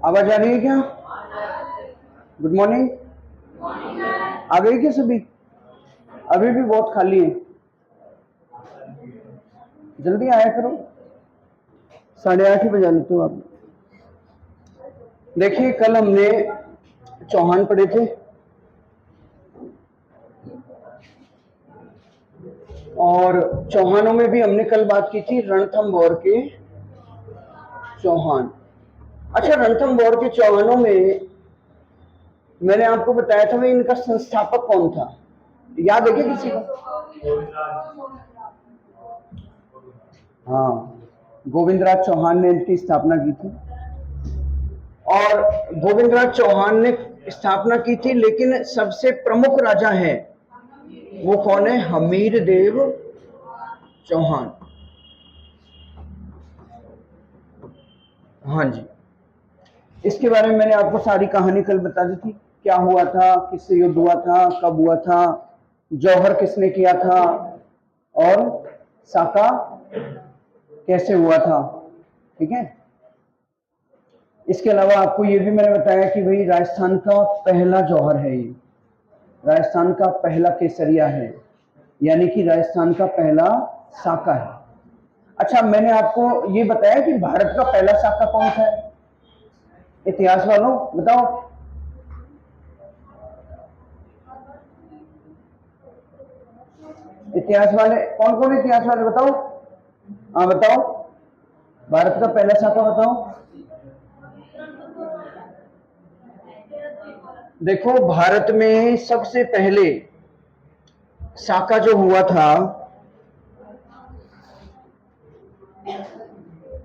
आवाज आ रही है क्या? Good morning. आ गई क्या सभी? अभी भी बहुत खाली है, जल्दी आया करो। 8:30 ही बजा लेते हो आप। देखिए, कल हमने चौहान पढ़े थे और चौहानों में भी हमने कल बात की थी रणथंभौर के चौहान। अच्छा, रणथंभौर के चौहानों में मैंने आपको बताया था भाई इनका संस्थापक कौन था, याद है क्या किसी को? हाँ, गोविंदराज चौहान ने इनकी स्थापना की थी। और गोविंदराज चौहान ने स्थापना की थी, लेकिन सबसे प्रमुख राजा है वो कौन है? हमीर देव चौहान। हाँ जी, इसके बारे में मैंने आपको सारी कहानी कल बता दी थी, क्या हुआ था, किससे युद्ध हुआ था, कब हुआ था, जौहर किसने किया था और साका कैसे हुआ था। ठीक है। इसके अलावा आपको ये भी मैंने बताया कि भाई राजस्थान का पहला जौहर है ये, राजस्थान का पहला केसरिया है, यानी कि राजस्थान का पहला साका है। अच्छा, मैंने आपको ये बताया कि भारत का पहला साका कौन सा है? इतिहास वालों बताओ। इतिहास वाले कौन कौन? इतिहास वाले बताओ। हाँ बताओ, भारत का पहला साका बताओ। देखो, भारत में सबसे पहले साका जो हुआ था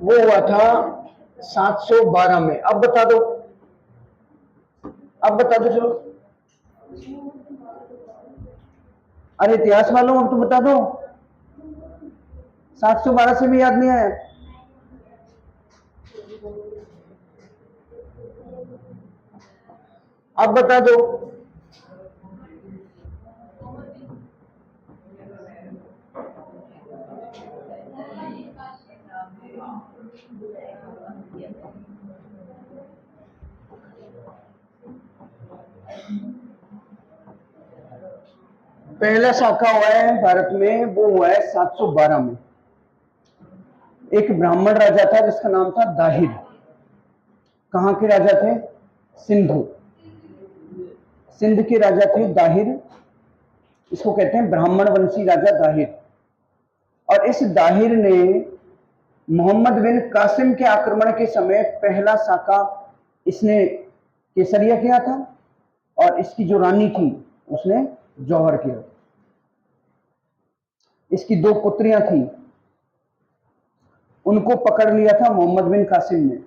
वो हुआ था 712 में। अब बता दो, अब बता दो चलो। अरे इतिहास वालों, अब तो बता दो। 712 से भी याद नहीं आया? अब बता दो। पहला साका हुआ है भारत में, वो हुआ है 712 में। एक ब्राह्मण राजा था जिसका नाम था दाहिर। कहां के राजा थे? सिंधु, सिंध के राजा थे दाहिर। इसको कहते हैं ब्राह्मण वंशी राजा दाहिर। और इस दाहिर ने मोहम्मद बिन कासिम के आक्रमण के समय पहला साका इसने केसरिया किया था, और इसकी जो रानी थी उसने जौहर किया। इसकी दो पुत्रियां थी, उनको पकड़ लिया था मोहम्मद बिन कासिम ने।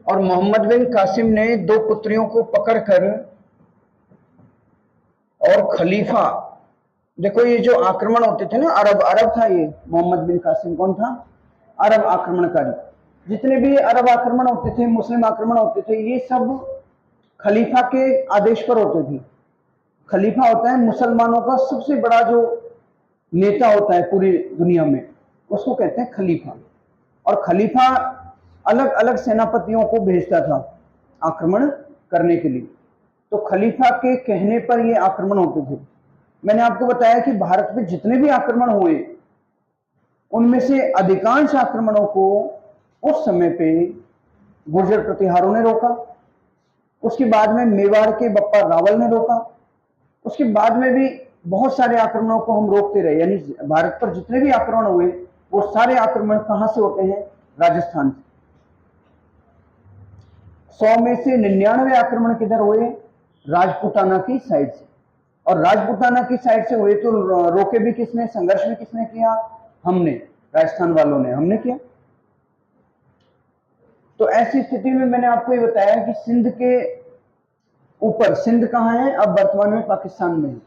और मोहम्मद बिन कासिम ने दो पुत्रियों को पकड़कर और खलीफा, देखो ये जो आक्रमण होते थे ना, अरब अरब था ये मोहम्मद बिन कासिम। कौन था? अरब आक्रमणकारी। जितने भी अरब आक्रमण होते थे, मुस्लिम आक्रमण होते थे, ये सब खलीफा के आदेश पर होते थे। खलीफा होता है मुसलमानों का सबसे बड़ा जो नेता होता है पूरी दुनिया में, उसको कहते हैं खलीफा। और खलीफा अलग अलग सेनापतियों को भेजता था आक्रमण करने के लिए। तो खलीफा के कहने पर ये आक्रमण होते थे। मैंने आपको बताया कि भारत में जितने भी आक्रमण हुए उनमें से अधिकांश आक्रमणों को उस समय पे गुर्जर प्रतिहारों ने रोका। उसके बाद में मेवाड़ के बप्पा रावल ने रोका। उसके बाद में भी बहुत सारे आक्रमणों को हम रोकते रहे। यानी भारत पर जितने भी आक्रमण हुए वो सारे आक्रमण कहां से होते हैं? राजस्थान से। 100 में से 99 आक्रमण किधर हुए? राजपूताना की साइड से। और राजपूताना की साइड से हुए तो रोके भी किसने? संघर्ष भी किसने किया? हमने, राजस्थान वालों ने, हमने किया। तो ऐसी स्थिति में मैंने आपको ये बताया कि सिंध के ऊपर, सिंध कहां है? अब वर्तमान में पाकिस्तान में है।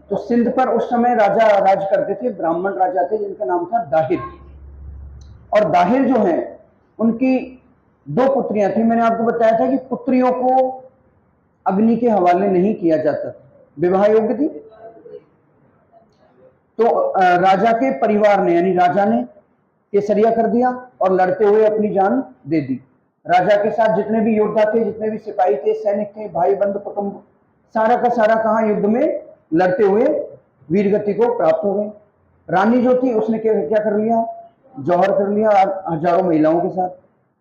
तो सिंध पर उस समय राजा राज करते थे, ब्राह्मण राजा थे जिनका नाम था दाहिर। और दाहिर जो है उनकी दो पुत्रियां थी। मैंने आपको बताया था कि पुत्रियों को अग्नि के हवाले नहीं किया जाता, विवाह योग्य थी। तो राजा के परिवार ने, यानी राजा ने केसरिया कर दिया और लड़ते हुए अपनी जान दे दी। राजा के साथ जितने भी योद्धा थे, जितने भी सिपाही थे, सैनिक थे, भाई बंधु कुटुंब, सारा का सारा कहां युद्ध में लड़ते हुए वीरगति को प्राप्त हो गए। रानी जो थी उसने क्या कर लिया, जौहर कर लिया हजारों महिलाओं के साथ।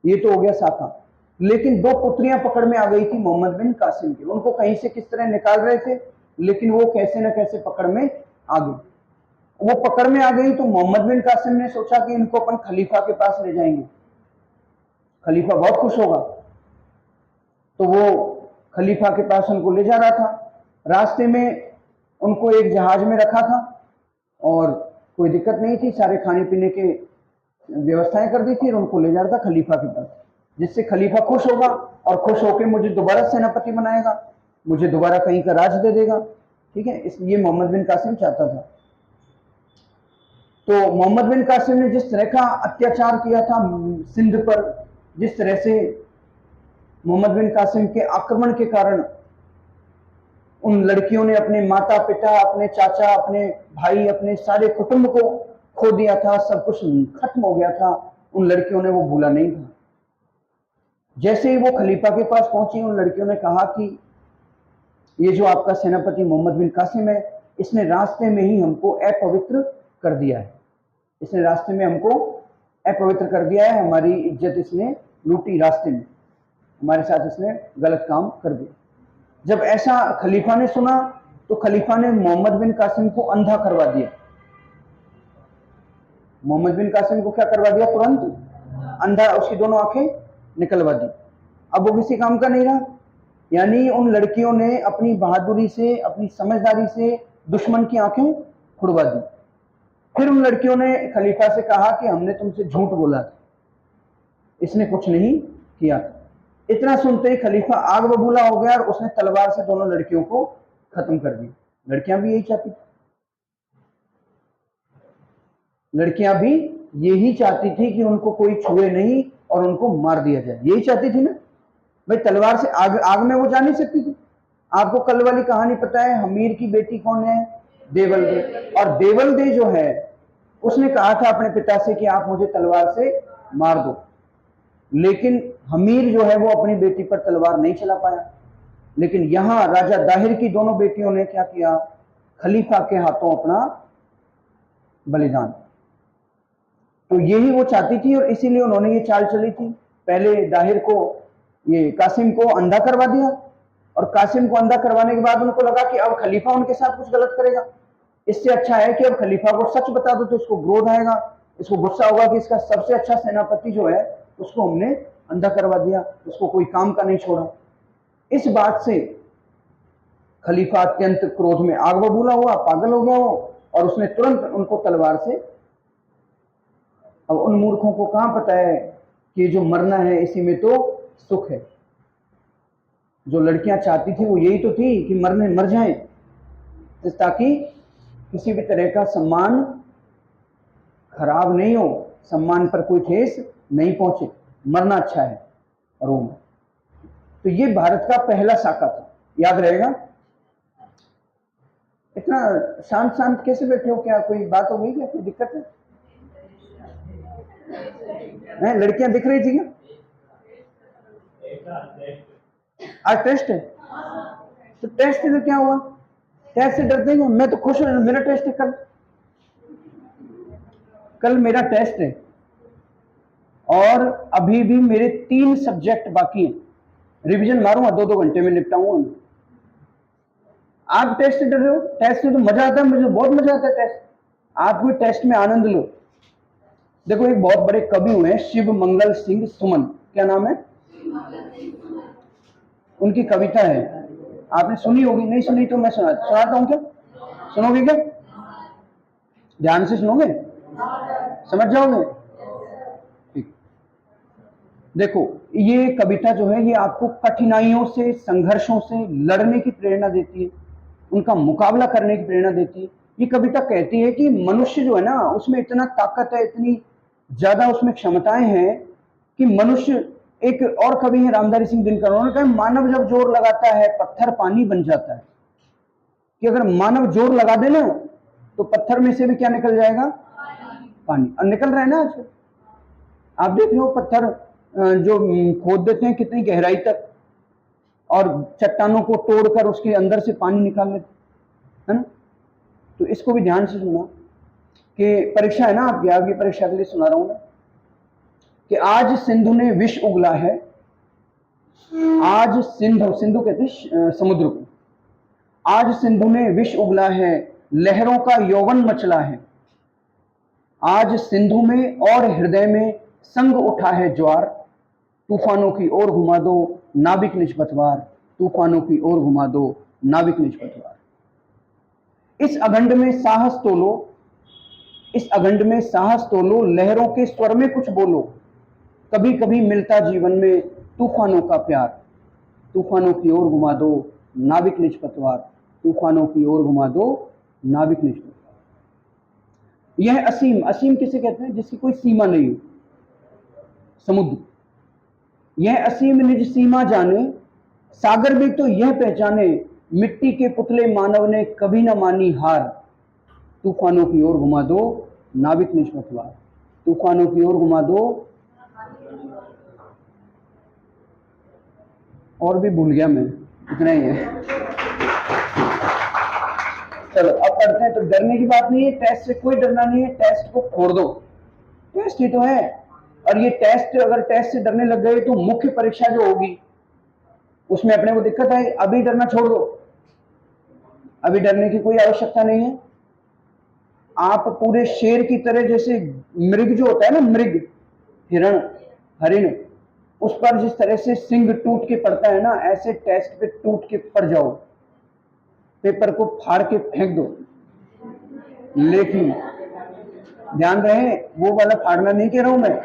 ये तो हो गया साका। लेकिन दो पुत्रियां पकड़ में आ गई थी मोहम्मद बिन कासिम की। उनको कहीं से किस तरह निकाल रहे थे, लेकिन वो कैसे न कैसे पकड़ में आ गई। वो पकड़ में आ गई तो मोहम्मद बिन कासिम ने सोचा कि इनको अपन खलीफा के पास ले जाएंगे, खलीफा बहुत खुश होगा। तो वो खलीफा के पास उनको ले जा रहा था। रास्ते में उनको एक जहाज में रखा था और कोई दिक्कत नहीं थी, सारे खाने पीने के व्यवस्थाएं कर दी थी और उनको ले जा रहा था खलीफा के पास, जिससे खलीफा खुश होगा और खुश होकर मुझे दोबारा सेनापति बनाएगा, मुझे दोबारा कहीं का राज दे देगा। ठीक है, इसलिए मोहम्मद बिन कासिम चाहता था। तो मोहम्मद बिन कासिम ने जिस तरह का अत्याचार किया था सिंध पर, जिस तरह से मोहम्मद बिन कासिम के आक्रमण के कारण उन लड़कियों ने अपने माता पिता, अपने चाचा, अपने भाई, अपने सारे कुटुंब को खो दिया था, सब कुछ खत्म हो गया था, उन लड़कियों ने वो भूला नहीं था। जैसे ही वो खलीफा के पास पहुंची, उन लड़कियों ने कहा कि ये जो आपका सेनापति मोहम्मद बिन कासिम है, इसने रास्ते में ही हमको अपवित्र कर दिया है, इसने रास्ते में हमको अपवित्र कर दिया है, हमारी इज्जत इसने लूटी, रास्ते में हमारे साथ इसने गलत काम कर दिया। जब ऐसा खलीफा ने सुना तो खलीफा ने मोहम्मद बिन कासिम को अंधा करवा दिया। मोहम्मद बिन कासिम को क्या करवा दिया, तुरंत अंधा, उसकी दोनों आंखें निकलवा दी। अब वो किसी काम का नहीं रहा। यानी उन लड़कियों ने अपनी बहादुरी से, अपनी समझदारी से दुश्मन की आंखें खुड़वा दी। फिर उन लड़कियों ने खलीफा से कहा कि हमने तुमसे झूठ बोला था, इसने कुछ नहीं किया था। इतना सुनते ही खलीफा आग बबूला हो गया और उसने तलवार से दोनों लड़कियों को खत्म कर दिया। लड़कियां भी यही चाहती थी, लड़कियां भी यही चाहती थी कि उनको कोई छुए नहीं और उनको मार दिया जाए, यही चाहती थी ना भाई। तलवार से आग में वो जा नहीं सकती थी। आपको कल वाली कहानी पता है, हमीर की बेटी कौन है, देवल दे। और देवल दे जो है उसने कहा था अपने पिता से कि आप मुझे तलवार से मार दो, लेकिन हमीर जो है वो अपनी बेटी पर तलवार नहीं चला पाया। लेकिन यहां राजा दाहिर की दोनों बेटियों ने क्या किया, खलीफा के हाथों अपना बलिदान। तो यही वो चाहती थी और इसीलिए उन्होंने ये चाल चली थी। पहले दाहिर को, ये कासिम को अंधा करवा दिया और कासिम को अंधा करवाने के बाद उनको लगा कि अब खलीफा उनके साथ कुछ गलत करेगा, इससे अच्छा है कि अब खलीफा को सच बता दो तो इसको क्रोध आएगा, इसको गुस्सा होगा कि इसका सबसे अच्छा सेनापति जो है उसको हमने अंधा करवा दिया, उसको कोई काम का नहीं छोड़ा। इस बात से खलीफा अत्यंत क्रोध में आग बबूला हुआ, पागल हो गया वो, और उसने तुरंत उनको तलवार से, अब उन मूर्खों को कहां पता है कि जो मरना है इसी में तो सुख है। जो लड़कियां चाहती थी वो यही तो थी कि मर जाएं, ताकि किसी भी तरह का सम्मान खराब नहीं हो, सम्मान पर कोई ठेस नहीं पहुंचे, मरना अच्छा है रोम। तो ये भारत का पहला साका था, याद रहेगा। इतना शांत शांत कैसे बैठे हो, क्या कोई बात हो गई, क्या कोई दिक्कत है? लड़कियां दिख रही थी क्या? आज टेस्ट है, तो टेस्ट से क्या हुआ, टेस्ट से डरते हैं? मैं तो खुश हूं, मेरा टेस्ट है, कल मेरा टेस्ट है और अभी भी मेरे 3 सब्जेक्ट बाकी हैं, रिवीजन मारूंगा, 2-2 घंटे में निपटाऊंगा। आप टेस्ट से डर रहे हो? टेस्ट से तो मजा आता है, मुझे बहुत मजा आता है टेस्ट। आप भी टेस्ट में आनंद लो। देखो एक बहुत बड़े कवि हुए हैं शिव मंगल सिंह सुमन, क्या नाम है उनकी, कविता है, आपने सुनी होगी, नहीं सुनी तो मैं सुनाता हूं, क्या सुनोगे? क्या ध्यान से सुनोगे, समझ जाओगे? ठीक, देखो ये कविता जो है ये आपको कठिनाइयों से, संघर्षों से लड़ने की प्रेरणा देती है, उनका मुकाबला करने की प्रेरणा देती है। ये कविता कहती है कि मनुष्य जो है ना उसमें इतना ताकत है, इतनी ज्यादा उसमें क्षमताएं हैं कि मनुष्य, एक और कवि है रामधारी सिंह दिनकर, उन्होंने कहा मानव जब जोर लगाता है पत्थर पानी बन जाता है, कि अगर मानव जोर लगा दे ना तो पत्थर में से भी क्या निकल जाएगा, पानी। और निकल रहा है ना आज, आप देख रहे हो पत्थर जो खोद देते हैं कितनी गहराई तक, और चट्टानों को तोड़कर उसके अंदर से पानी निकाल लेते, है ना। तो इसको भी ध्यान से सुना कि परीक्षा है ना आपकी, आपकी परीक्षा के लिए सुना रहा हूं मैं कि आज सिंधु ने विष उगला है। आज सिंधु, सिंधु कहते हैं समुद्र को, आज सिंधु ने विष उगला है, लहरों का यौवन मचला है। आज सिंधु में और हृदय में संग उठा है ज्वार, तूफानों की ओर घुमा दो नाविक निज पतवार, तूफानों की ओर घुमा दो नाविक निज पतवार। इस अगंड में साहस तोलो, इस अगंड में साहस तोलो, लहरों के स्वर में कुछ बोलो, कभी कभी मिलता जीवन में तूफानों का प्यार, तूफानों की ओर घुमा दो नाविक निज पतवार, तूफानों की ओर घुमा दो नाविक निज पतवार। यह असीम, असीम किसे कहते हैं? जिसकी कोई सीमा नहीं हो, समुद्र। यह असीम निज सीमा जाने, सागर भी तो यह पहचाने, मिट्टी के पुतले मानव ने कभी ना मानी हार, तूफानों की ओर घुमा दो नाविक निज पतवार, तूफानों की ओर घुमा दो। और भी भूल गया मैं, इतना ही है। चलो अब पढ़ते हैं। तो डरने की बात नहीं है, टेस्ट से कोई डरना नहीं है, टेस्ट को छोड़ दो, टेस्ट ही तो है। और ये टेस्ट, अगर टेस्ट से डरने लग गए तो मुख्य परीक्षा जो होगी उसमें अपने को दिक्कत आएगी। अभी डरना छोड़ दो, अभी डरने की कोई आवश्यकता नहीं है। आप पूरे शेर की तरह, जैसे मृग जो होता है ना, मृग, हिरण, हरिण, उस पर जिस तरह से सिंग टूट के पड़ता है ना, ऐसे टेस्ट पे टूट के पड़ जाओ, पेपर को फाड़ के फेंक दो। लेकिन ध्यान रहे, वो वाला फाड़ना नहीं कह रहा हूं मैं,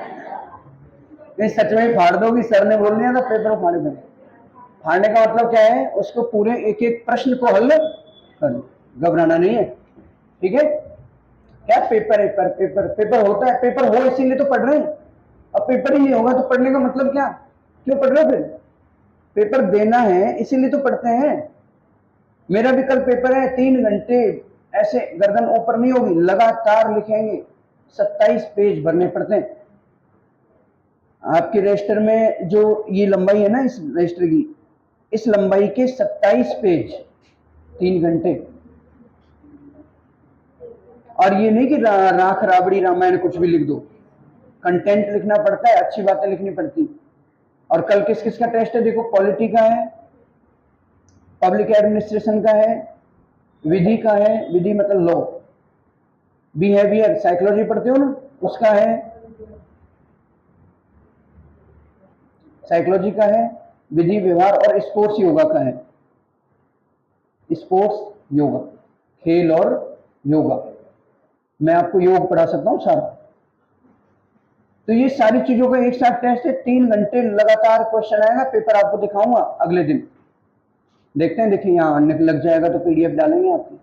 नहीं सच में फाड़ दोगी, सर ने बोल दिया था पेपर फाड़े दो। फाड़ने का मतलब क्या है? उसको पूरे एक एक प्रश्न को हल कर लो, घबराना नहीं है, ठीक है। क्या पेपर है? पर पेपर, पेपर होता है, पेपर हो इसीलिए तो पढ़ रहे हैं। अब पेपर ही नहीं होगा तो पढ़ने का मतलब क्या? क्यों पढ़ रहे हो फिर? पेपर देना है इसीलिए तो पढ़ते हैं। मेरा भी कल पेपर है, 3 घंटे ऐसे गर्दन ऊपर नहीं होगी, लगातार लिखेंगे, 27 पेज भरने पड़ते हैं। आपके रजिस्टर में जो ये लंबाई है ना, इस रजिस्टर की, इस लंबाई के 27 पेज, 3 घंटे। और ये नहीं कि राख राबड़ी रामायण कुछ भी लिख दो, कंटेंट लिखना पड़ता है, अच्छी बातें लिखनी पड़ती। और कल किस किस का टेस्ट है? देखो, पॉलिटी का है, पब्लिक एडमिनिस्ट्रेशन का है, विधि का है, विधि मतलब लॉ, बिहेवियर साइकोलॉजी पढ़ते हो ना, उसका है, साइकोलॉजी का है, विधि व्यवहार, और स्पोर्ट्स योगा का है, स्पोर्ट्स योगा, खेल और योगा। मैं आपको योग पढ़ा सकता हूं सारा। तो ये सारी चीजों का एक साथ टेस्ट है, 3 घंटे लगातार क्वेश्चन आएगा, पेपर आपको दिखाऊंगा अगले दिन। देखते हैं, देखिए यहाँ लग जाएगा तो पीडीएफ डालेंगे आपकी।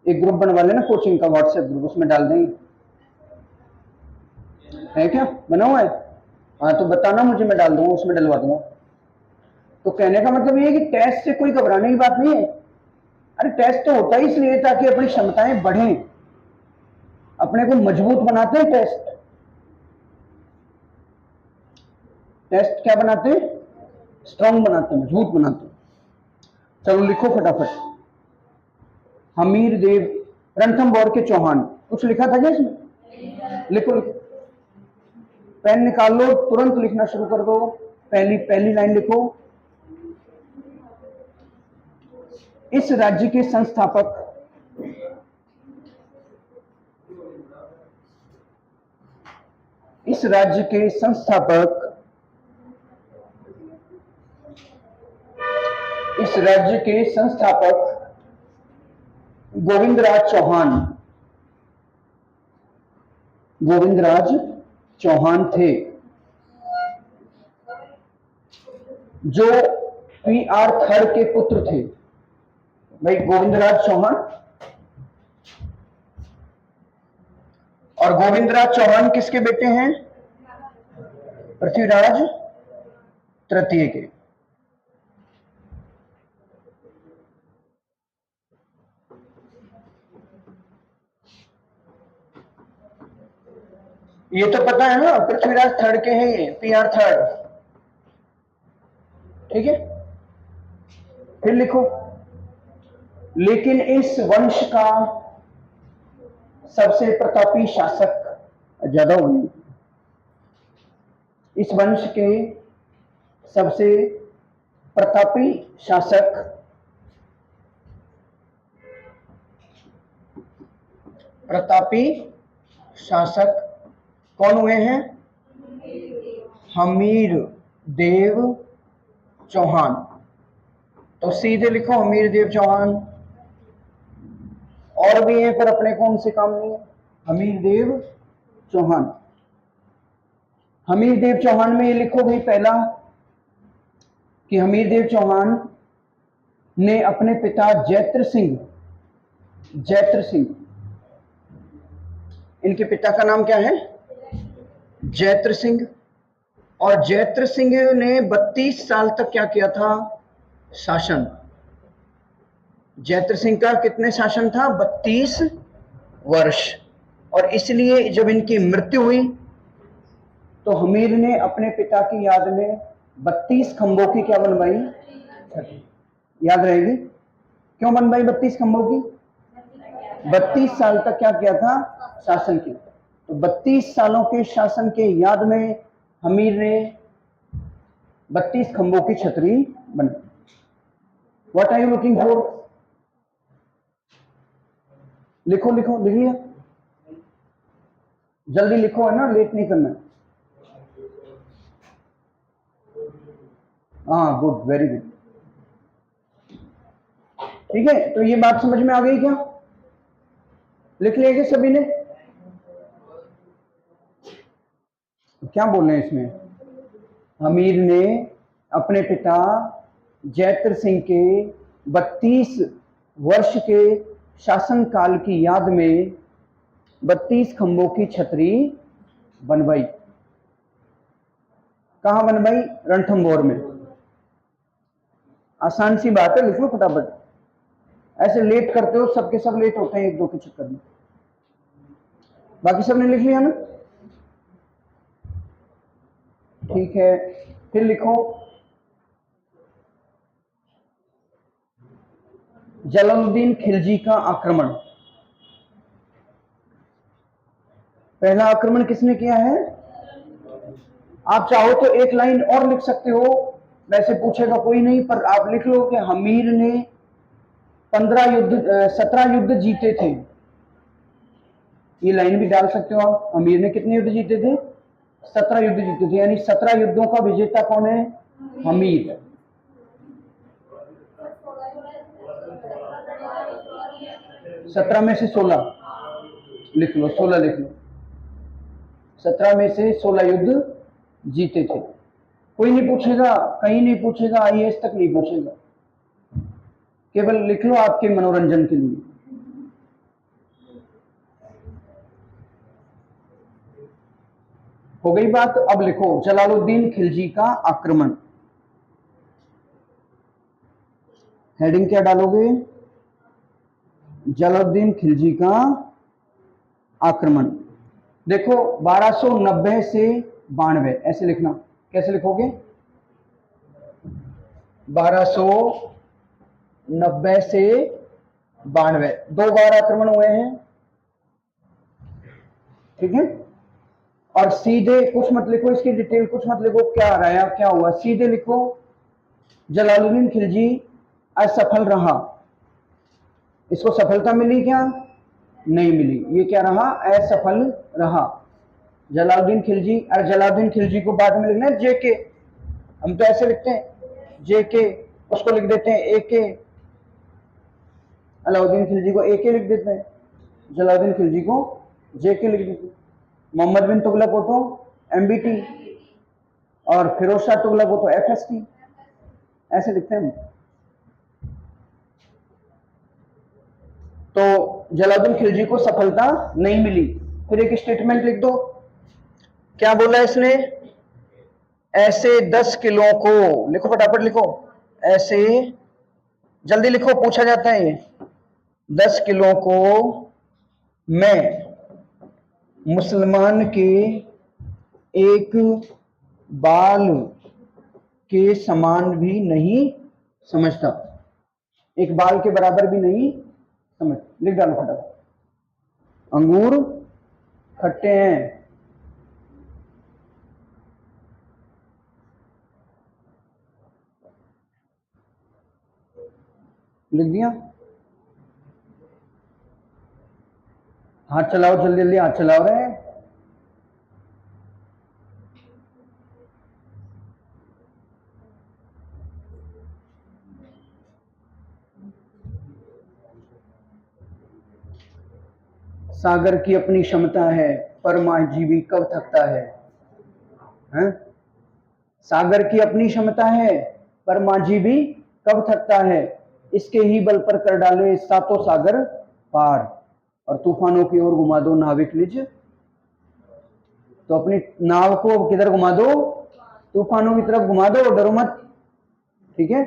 एक ग्रुप बनवा लेना कोचिंग का, व्हाट्सएप ग्रुप, उसमें डाल देंगे, है क्या? बना हुआ है? हाँ तो बताना मुझे, मैं डाल दूंगा, उसमें डलवा दूंगा। तो कहने का मतलब ये है कि टेस्ट से कोई घबराने की बात नहीं है। अरे टेस्ट तो होता ही इसलिए ताकि अपनी क्षमताएं बढ़ें, अपने को मजबूत बनाते हैं टेस्ट। टेस्ट क्या बनाते हैं? स्ट्रांग बनाते हैं, मजबूत बनाते हैं। चलो लिखो फटाफट। हमीर देव, रणथंभौर के चौहान, कुछ लिखा था क्या इसमें? लिखो लिखो, पेन निकाल लो, तुरंत लिखना शुरू कर दो। पहली पहली लाइन लिखो। इस राज्य के संस्थापक, इस राज्य के संस्थापक, इस राज्य के संस्थापक गोविंदराज चौहान, गोविंदराज चौहान थे, जो पी आर खड़ के पुत्र थे। भाई गोविंदराज चौहान, और गोविंदराज चौहान किसके बेटे हैं? पृथ्वीराज तृतीय के। ये तो पता है ना, पृथ्वीराज थर्ड के हैं ये, PR थर्ड। ठीक है, फिर लिखो, लेकिन इस वंश का सबसे प्रतापी शासक, ज्यादा हो गई, इस वंश के सबसे प्रतापी शासक कौन हुए हैं? हमीर देव चौहान। तो सीधे लिखो हमीर देव चौहान। और भी है पर अपने को उनसे काम नहीं है। हमीर देव चौहान, हमीर देव चौहान में ये लिखो भाई पहला कि हमीर देव चौहान ने अपने पिता जैत्र सिंह, इनके पिता का नाम क्या है? जैत्र सिंह। और जैत्र सिंह ने 32 साल तक क्या किया था? शासन। जैत्र सिंह का कितने शासन था? 32 वर्ष। और इसलिए जब इनकी मृत्यु हुई तो हमीर ने अपने पिता की याद में 32 खंभों की क्या बनवाई? याद रहेगी क्यों बनवाई 32 खंभों की? 32 साल तक क्या किया था? शासन किया। तो 32 सालों के शासन के याद में हमीर ने 32 खंभों की छतरी बनाई। What are you looking for? लिखो लिख लिया, जल्दी लिखो, है ना, लेट नहीं करना। हाँ, गुड, वेरी गुड। ठीक है, तो ये बात समझ में आ गई क्या? लिख लिया क्या सभी ने? क्या बोल रहे हैं इसमें? हमीर ने अपने पिता जैत्र सिंह के 32 वर्ष के शासन काल की याद में 32 खंभों की छतरी बनवाई। कहां बनवाई? रणथंभौर में। आसान सी बात है, लिख लो फटाफट। ऐसे लेट करते हो, सबके सब लेट होते हैं एक दो के चक्कर में। बाकी सबने लिख लिया ना? ठीक है, फिर लिखो, जलालुद्दीन खिलजी का आक्रमण। पहला आक्रमण किसने किया है? आप चाहो तो एक लाइन और लिख सकते हो, वैसे पूछेगा कोई नहीं, पर आप लिख लो कि हमीर ने 17 युद्ध जीते थे। ये लाइन भी डाल सकते हो आप। हमीर ने कितने युद्ध जीते थे? 17 युद्ध जीते थे, यानी 17 युद्धों का विजेता कौन है? हमीर। सत्रह में से 16 लिख लो, 16 लिख लो। 17 में से 16 युद्ध जीते थे। कोई नहीं पूछेगा, कहीं नहीं पूछेगा, IAS तक नहीं पूछेगा, केवल लिख लो आपके मनोरंजन के लिए। हो गई बात? अब लिखो जलालुद्दीन खिलजी का आक्रमण। हेडिंग क्या डालोगे? जलालुद्दीन खिलजी का आक्रमण। देखो 1290 से 92, ऐसे लिखना। कैसे लिखोगे? 1290 से 92, 2 बार आक्रमण हुए हैं। ठीक है, और सीधे कुछ मत लिखो, इसकी डिटेल कुछ मत लिखो, क्या रहा क्या हुआ, सीधे लिखो जलालुद्दीन खिलजी असफल रहा। इसको सफलता मिली क्या? नहीं मिली, ये क्या रहा? असफल रहा। जलालुद्दीन खिलजी, और जलालुद्दीन खिलजी को बाद में लिखना है JK। हम तो ऐसे लिखते हैं JK, उसको लिख देते हैं AK। अलाउद्दीन खिलजी को AK लिख देते हैं, जलालुद्दीन खिलजी को JK लिख देते हैं। मोहम्मद बिन तुगलक हो तो MBT, और फिरोज शाह तुगलक हो तो FST, ऐसे लिखते हैं हम। तो जलालुद्दीन खिलजी को सफलता नहीं मिली। फिर एक स्टेटमेंट लिख दो, क्या बोला इसने? ऐसे 10 किलों को, लिखो फटाफट लिखो, ऐसे, जल्दी लिखो, पूछा जाता है ये। 10 किलों को मैं मुसलमान के एक बाल के समान भी नहीं समझता, एक बाल के बराबर भी नहीं समझ। लिख डालो फटाफट। अंगूर खट्टे हैं, लिख दिया। हाथ चलाओ, जल्दी जल्दी हाथ चलाओ रहे हैं। सागर की अपनी क्षमता है, पर महाजीवी कब थकता है? हैं? सागर की अपनी क्षमता है, पर माझी भी कब थकता है? इसके ही बल पर कर डाले सातों सागर पार, और तूफानों की ओर घुमा दो नाविक निज। तो अपनी नाव को किधर घुमा दो? तूफानों की तरफ घुमा दो, डरो मत। ठीक है।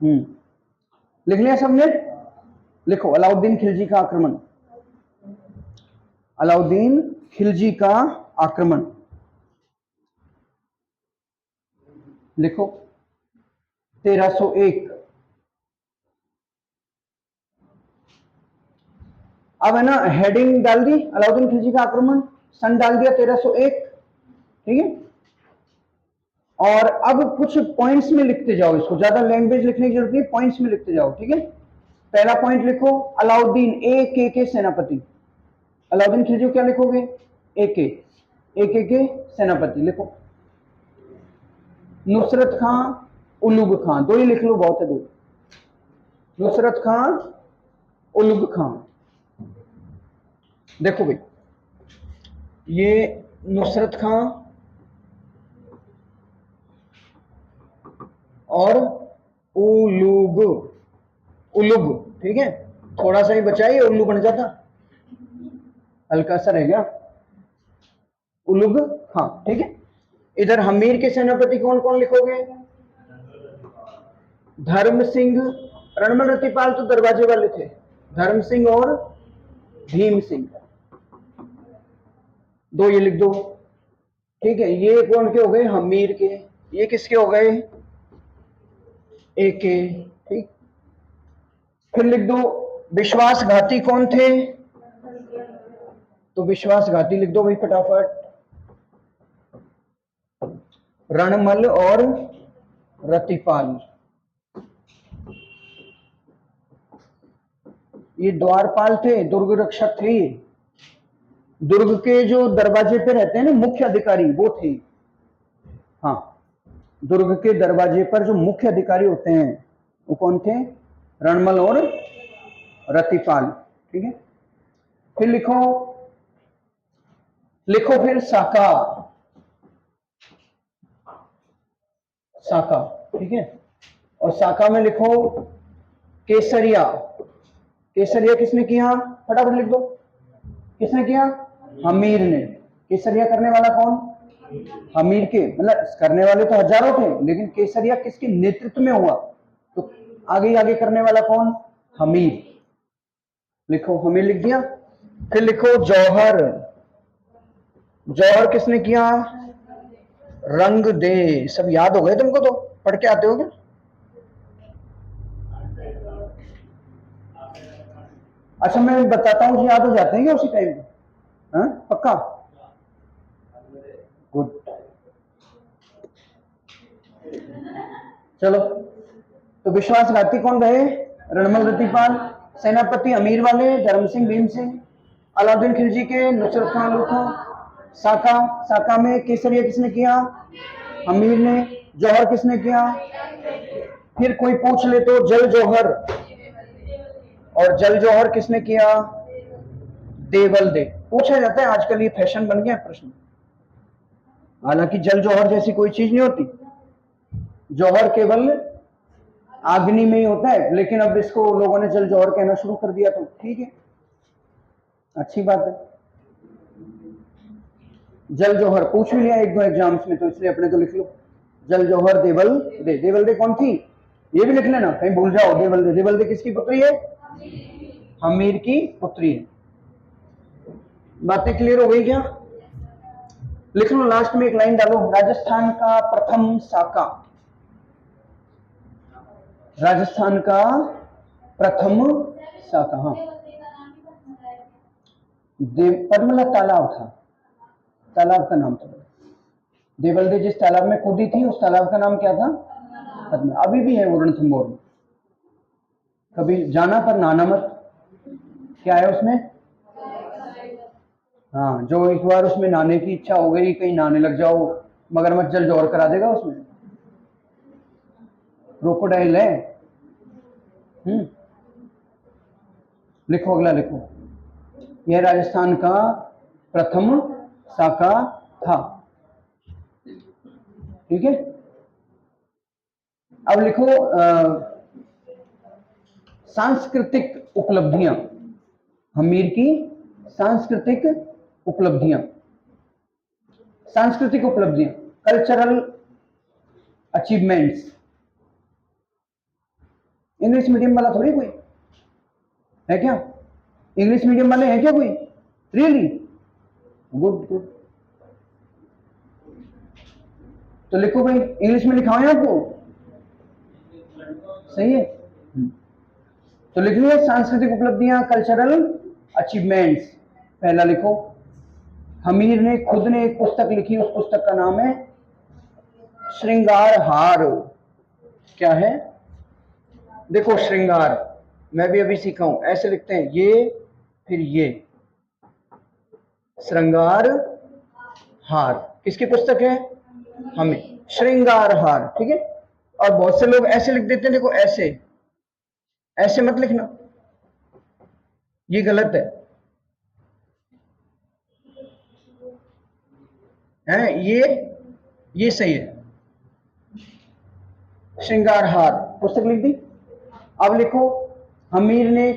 लिख लिया सबने? लिखो, अलाउद्दीन खिलजी का आक्रमण। अलाउद्दीन खिलजी का आक्रमण लिखो। 1301। अब है ना, हेडिंग डाल दी अलाउद्दीन खिलजी का आक्रमण, सन डाल दिया 1301। ठीक है। और अब कुछ पॉइंट्स में लिखते जाओ इसको, ज्यादा लैंग्वेज लिखने की जरूरत नहीं, पॉइंट्स में लिखते जाओ। ठीक है। पहला पॉइंट लिखो, अलाउद्दीन एक के सेनापति। अलाउद्दीन खिलजी क्या लिखोगे? एक के सेनापति लिखो। नुसरत खां, उलुग खां, दो ही लिख लो, बहुत है दो। नुसरत खां, उलुग खां। देखो भाई, ये नुसरत खां और उलुग, उलुग। ठीक है, थोड़ा सा ही बचा, ये उल्लू बन जाता, हल्का सा रह गया। उलुग खां। ठीक है। इधर हमीर के सेनापति कौन कौन लिखोगे? धर्म सिंह, रणमल रतिपाल तो दरवाजे वाले थे, धर्म सिंह और भीम सिंह, दो ये लिख दो। ठीक है। ये कौन के हो गए? हमीर के। ये किसके हो गए? एक के। ठीक। फिर लिख दो, विश्वासघाती कौन थे? तो विश्वासघाती लिख दो भाई फटाफट, रणमल और रतिपाल। ये द्वारपाल थे, दुर्ग रक्षक थे। ये दुर्ग के जो दरवाजे पे रहते हैं ना मुख्य अधिकारी, वो थे। हाँ, दुर्ग के दरवाजे पर जो मुख्य अधिकारी होते हैं वो कौन थे? रणमल और रतिपाल। ठीक है। फिर लिखो, लिखो फिर साका, साका। ठीक है। और साका में लिखो केसरिया। केसरिया किसने किया? फटाफट लिख दो, किसने किया? हमीर ने। केसरिया करने वाला कौन? हमीर के, मतलब करने वाले तो हजारों थे, लेकिन केसरिया किसके नेतृत्व में हुआ? तो आगे आगे करने वाला कौन? हमीर। लिखो, हमीर लिख दिया। फिर लिखो जौहर। जौहर किसने किया? रंग दे। सब याद हो गए तुमको, तो पढ़ के आते हो क्या? अच्छा, मैं बताता हूँ, याद हो जाते हैं क्या उसी टाइम पे? हाँ, पक्का? गुड। चलो, तो विश्वासघाती कौन रहे? रणमल रतिपाल। सेनापति अमीर वाले धर्म सिंह, भीम सिंह। अलाउद्दीन खिलजी के नुसरत खान, लूथा। साका, साका में केसरिया किसने किया? हमीर ने। जौहर किसने किया? फिर कोई पूछ ले तो जल जौहर, और जल जौहर किसने किया? देवल दे। पूछा जाता है आजकल, ये फैशन बन गया प्रश्न। हालांकि जल जौहर जैसी कोई चीज नहीं होती, जौहर केवल आग्नि में ही होता है, लेकिन अब इसको लोगों ने जल जौहर कहना शुरू कर दिया, तो ठीक है, अच्छी बात है। जल जौहर पूछ भी लिया एक दो एग्जाम्स में, तो इसलिए अपने तो लिख लो, जल जौहर देवल दे। देवल दे कौन थी? ये भी लिख लेना, कहीं भूल जाओ। देवल दे, देवल दे किसकी पुत्री है? हमीर की पुत्री है। बातें क्लियर हो गई क्या? लिख लो, लास्ट में एक लाइन डालो, राजस्थान का प्रथम साका, राजस्थान का प्रथम साका। हाँ, पद्मला तालाब था, तालाब का नाम था। देवलदे जिस तालाब में कूदी थी उस तालाब का नाम क्या था? पद्मला। अभी भी है वो रणथंभौर में, कभी जाना पर नाना मत। क्या है उसमें? हाँ, जो एक बार उसमें नहाने की इच्छा हो गई, कहीं नहाने लग जाओ, मगरमच्छ जल जोर करा देगा उसमें। क्रोकोडाइल है। लिखो, अगला लिखो, यह राजस्थान का प्रथम साका था। ठीक है, अब लिखो सांस्कृतिक उपलब्धियां, हमीर की सांस्कृतिक उपलब्धियां, सांस्कृतिक उपलब्धियां, कल्चरल अचीवमेंट्स। इंग्लिश मीडियम वाला थोड़ी कोई है क्या? इंग्लिश मीडियम वाले हैं क्या कोई? Really good good. तो लिखो भाई, इंग्लिश में लिखा है आपको, सही है। तो लिख लिया सांस्कृतिक उपलब्धियां, कल्चरल अचीवमेंट्स। पहला लिखो, हमीर ने खुद ने एक पुस्तक लिखी, उस पुस्तक का नाम है श्रृंगार हार। क्या है? देखो, श्रृंगार मैं भी अभी सीखा हूं, ऐसे लिखते हैं, ये फिर ये, श्रृंगार हार किसकी पुस्तक है? हमें, श्रृंगार हार। ठीक है, और बहुत से लोग ऐसे लिख देते हैं, देखो ऐसे, ऐसे मत लिखना, ये गलत है ये सही है। श्रृंगार हार पुस्तक लिख दी। अब लिखो, हमीर ने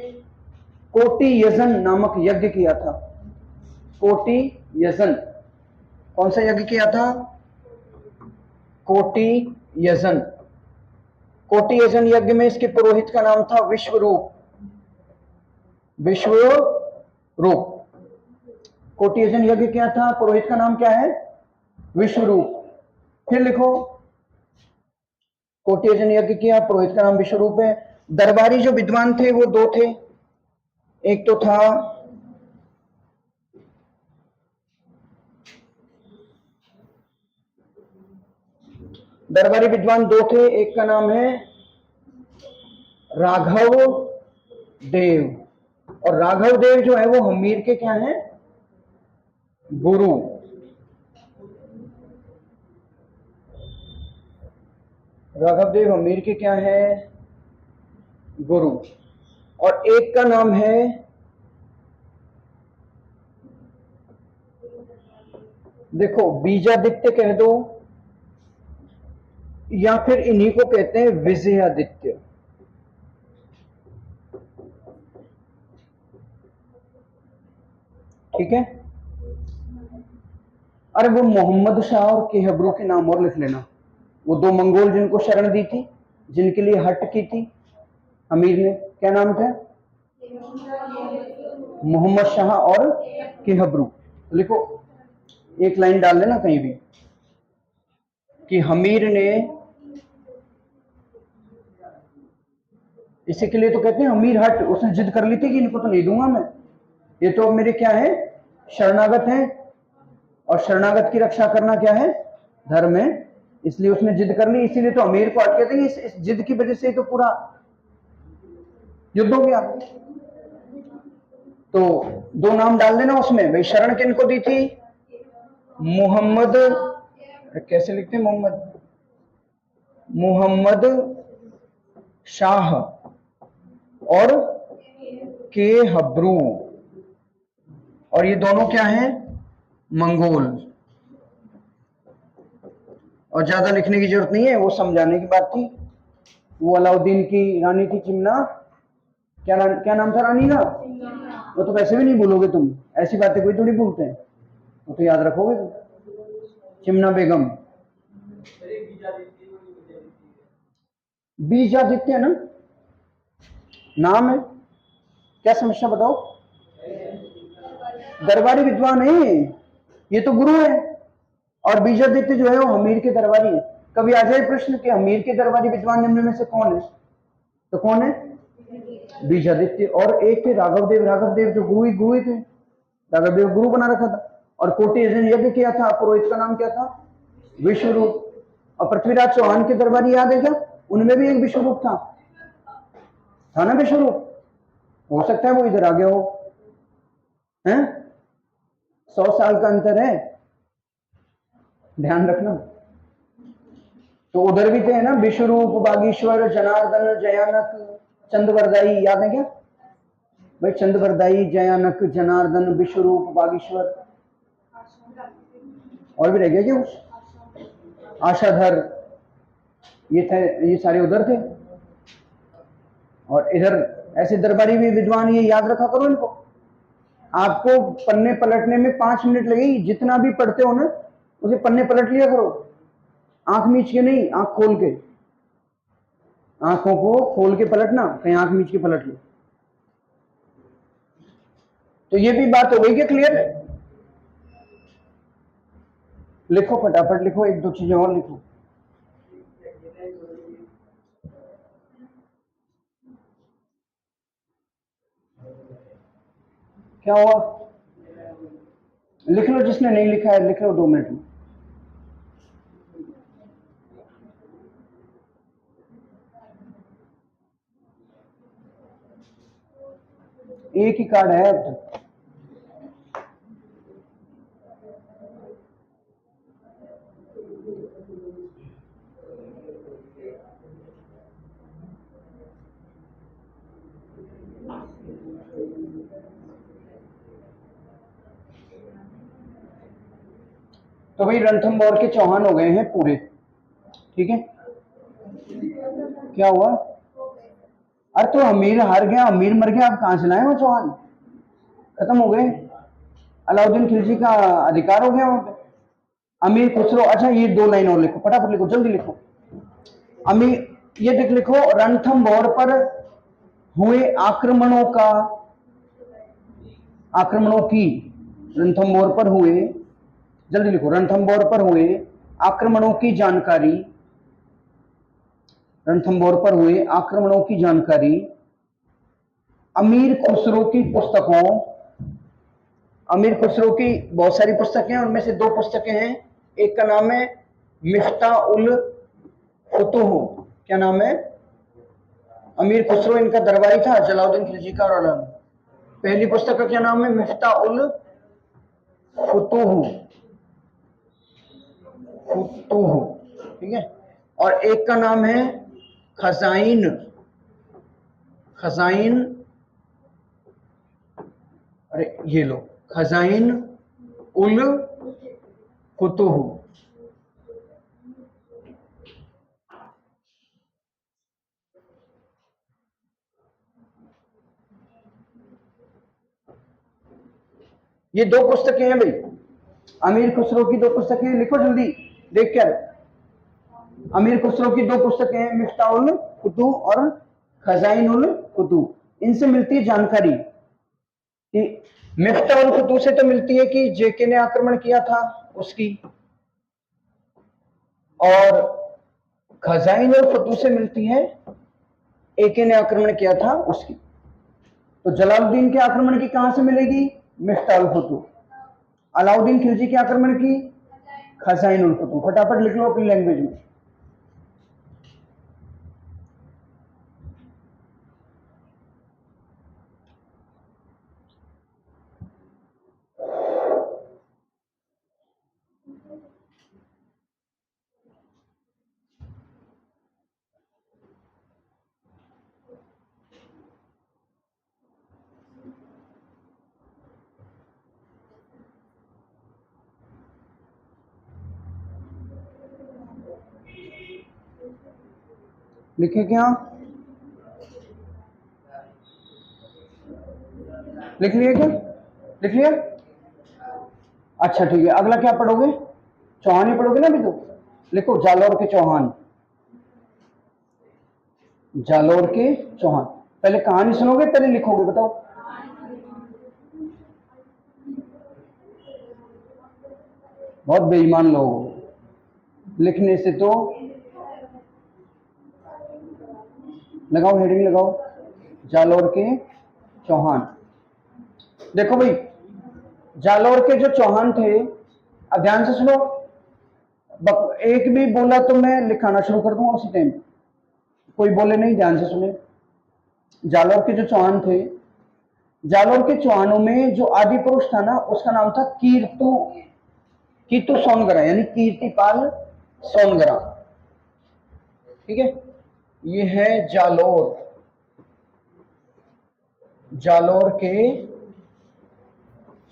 कोटि यजन नामक यज्ञ किया था। कोटि यजन, कौन सा यज्ञ किया था? कोटि यजन। कोटि यजन यज्ञ में इसके पुरोहित का नाम था विश्वरूप। विश्वरूप। कोटि यजन यज्ञ क्या था? पुरोहित का नाम क्या है? विश्वरूप। फिर लिखो, कोटि यजन यज्ञ किया, पुरोहित का नाम विश्वरूप है। दरबारी जो विद्वान थे वो दो थे, एक तो था दरबारी विद्वान दो थे, एक का नाम है राघव देव, और राघव देव जो है वो हमीर के क्या है? गुरु। राघव देव हमीर के क्या है? गुरु। और एक का नाम है, देखो, बीजादित्य कह दो, या फिर इन्हीं को कहते हैं विजयादित्य। ठीक है, अरे वो मोहम्मद शाह और केहबरू के नाम और लिख लेना, वो दो मंगोल जिनको शरण दी थी, जिनके लिए हट की थी अमीर ने, क्या नाम था? मोहम्मद शाह और केहबरू। तो लिखो, एक लाइन डाल देना कहीं भी कि हमीर ने, इसी के लिए तो कहते हैं अमीर हट, उसने जिद कर ली थी कि इनको तो नहीं दूंगा मैं, ये तो मेरे क्या है? शरणागत हैं, और शरणागत की रक्षा करना क्या है? धर्म है। इसलिए उसने जिद कर ली, इसीलिए तो अमीर को हट कहते हैं। इस जिद की वजह से तो पूरा युद्ध हो गया। तो दो नाम डाल देना उसमें भाई, शरण किनको दी थी? मोहम्मद, कैसे लिखते हैं? मोहम्मद शाह और केहबरू, और ये दोनों क्या हैं? मंगोल। और ज्यादा लिखने की जरूरत नहीं है, वो समझाने की बात थी। वो अलाउद्दीन की रानी थी चिमना, क्या नाम था रानी का? वो तो वैसे भी नहीं भूलोगे तुम, ऐसी बातें कोई थोड़ी भूलते हैं, वो तो याद रखोगे तुम। चिमना बेगम। बीजादित्य ना नाम है, क्या समस्या बताओ? दरबारी विद्वान है, ये तो गुरु है। और बीजादित्य जो है वो हमीर के दरबारी है। कभी आ जाए प्रश्न कि हमीर के दरबारी विद्वान निम्न में से कौन है, तो कौन है? बीजादित्य। और एक थे राघव देव जो गुरु ही थे। राघव देव गुरु बना रखा था। और कोटि यज्ञ किया था, पुरोहित का नाम क्या था? विश्वरूप। और पृथ्वीराज चौहान के दरबारी याद है क्या? उनमें भी एक विश्वरूप था ना विश्वरूप? हो सकता है वो इधर आ गया हो, हैं? 100 साल का अंतर है, ध्यान रखना। तो उधर भी थे ना विश्वरूप, बागीश्वर, जनार्दन, जयानक, चंद्रवरदाई, याद है क्या भाई? चंद्रवरदाई, जयानक, जनार्दन, विश्वरूप, बागीश्वर, और भी रह गया क्या? आशाधर, ये थे, ये सारे उधर थे। और इधर ऐसे दरबारी भी विद्वान, ये याद रखा करो इनको। आपको पन्ने पलटने में 5 मिनट लगेगी, जितना भी पढ़ते हो ना उसे पन्ने पलट लिया करो, आंख मीच के नहीं, आंख खोल के। आंखों को खोल के पलटना, कहीं आंख मीच के पलट लो। तो ये भी बात हो गई क्या क्लियर? लिखो फटाफट लिखो, एक दो चीजें और लिखो। क्या हुआ? लिख लो, जिसने नहीं लिखा है लिख लो 2 मिनट में। एक ही कार्ड है अब तक। तो भाई रणथंभौर के चौहान हो गए हैं पूरे, ठीक है? क्या हुआ? अरे तो अमीर हार गया, अमीर मर गया, अब कहां से लाए वो चौहान? खत्म हो गए। अलाउद्दीन खिलजी का अधिकार हो गया वहां पे। अमीर खुसरो, अच्छा ये 2 लाइन और लिखो, फटाफट लिखो, जल्दी लिखो। अमीर, ये देख लिखो, रणथंभौर पर हुए आक्रमणों की, रणथंभौर पर हुए, जल्दी लिखो, रणथंभौर पर हुए आक्रमणों की जानकारी, रणथंभौर पर हुए आक्रमणों की जानकारी अमीर खुसरो की पुस्तकों, अमीर खुसरो की बहुत सारी पुस्तकें हैं, उनमें से 2 पुस्तकें हैं। एक का नाम है मिफ्ता उल फुतूह। क्या नाम है? अमीर खुसरो इनका दरबारी था, जलालुद्दीन खिलजी का। और पहली पुस्तक का क्या नाम है? मिफ्ता उल फुतूह, फुतूह, ठीक है। और एक का नाम है खजाइन, खजाइन, अरे ये लो, खजाइन उल फुतूह। ये 2 पुस्तकें हैं भाई, अमीर खुसरो की 2 पुस्तकें, लिखो जल्दी देख कर। अमीर खुसरो की 2 पुस्तकें हैं, मिफ्ता उल फुतूह और खजाइन उल फुतूह। इनसे मिलती है जानकारी कि मिफ्ता उल फुतूह से तो मिलती है कि जेके ने आक्रमण किया था उसकी, और खजाइन और फुतूह से मिलती है एके ने आक्रमण किया था उसकी। तो जलालुद्दीन के आक्रमण की कहां से मिलेगी? मिफ्ता उल फुतूह। अलाउद्दीन खिलजी के आक्रमण की खजाइन उल फुतूह। फटाफट लिख लो अपनी लैंग्वेज में। लिखे क्या? लिख लिया क्या? लिख लिया? अच्छा ठीक है, अगला क्या पढ़ोगे? चौहान ही पढ़ोगे ना अभी तो। लिखो जालौर के चौहान, जालौर के चौहान। पहले कहानी सुनोगे पहले लिखोगे, बताओ? बहुत बेईमान लोग हो, लिखने से तो लगाओ, हेडिंग लगाओ, जालोर के चौहान। देखो भाई, जालोर के जो चौहान थे, अब ध्यान से सुनो, एक भी बोला तो मैं लिखाना शुरू कर दूंगा उसी टाइम, कोई बोले नहीं, ध्यान से सुने। जालोर के जो चौहान थे, जालोर के चौहानों में जो आदि पुरुष था ना, उसका नाम था कीतु सोनगरा, यानी कीर्तिपाल सोनगरा। ठीक है, ये है जालोर के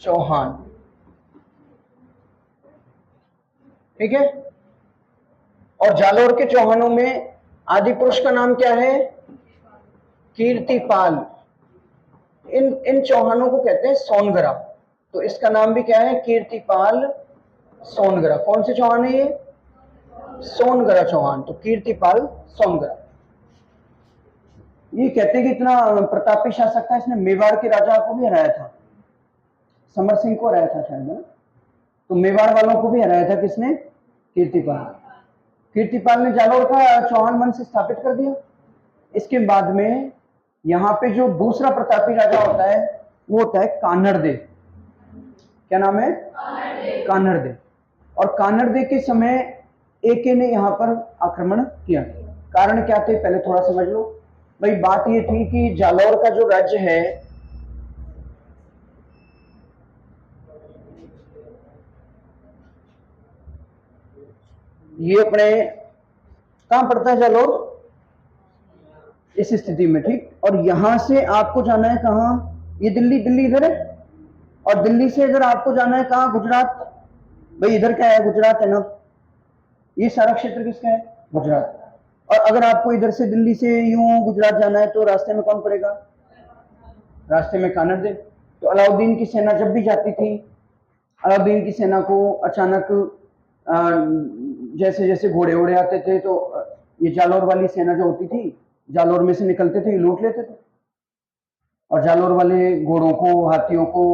चौहान। ठीक है, और जालोर के चौहानों में आदि पुरुष का नाम क्या है? कीर्तिपाल। इन चौहानों को कहते हैं सोनगरा, तो इसका नाम भी क्या है? कीर्तिपाल सोनगरा। कौन से चौहान है ये? सोनगरा चौहान, तो कीर्तिपाल सोनगरा। ये कहते हैं कि इतना प्रतापी शासक था, इसने मेवाड़ के राजा को भी हराया था, समर सिंह को हराया था शायद ना, तो मेवाड़ वालों को भी हराया था किसने? कीर्तिपाल ने जालोर का चौहान वंश स्थापित कर दिया। इसके बाद में यहाँ पे जो दूसरा प्रतापी राजा होता है वो होता है कान्हड़देव। क्या नाम है? कान्हड़देव। और कान्हड़देव के समय एके ने यहाँ पर आक्रमण किया। कारण क्या थे पहले थोड़ा समझ लो भाई। बात ये थी कि जालोर का जो राज्य है, ये अपने कहां पड़ता है जालोर? इस स्थिति में, ठीक। और यहां से आपको जाना है कहां? ये दिल्ली इधर है, और दिल्ली से इधर आपको जाना है कहां? गुजरात। भाई इधर क्या है? गुजरात है ना। ये सारा क्षेत्र किसका है? गुजरात। और अगर आपको इधर से दिल्ली से यूं गुजरात जाना है तो रास्ते में कौन पड़ेगा? रास्ते में कान्हड़देव। तो अलाउद्दीन की सेना जब भी जाती थी, अलाउद्दीन की सेना को अचानक जैसे जैसे घोड़े उड़े आते थे, तो ये जालोर वाली सेना जो होती थी, जालोर में से निकलते थे, लूट लेते थे। और जालोर वाले घोड़ों को, हाथियों को,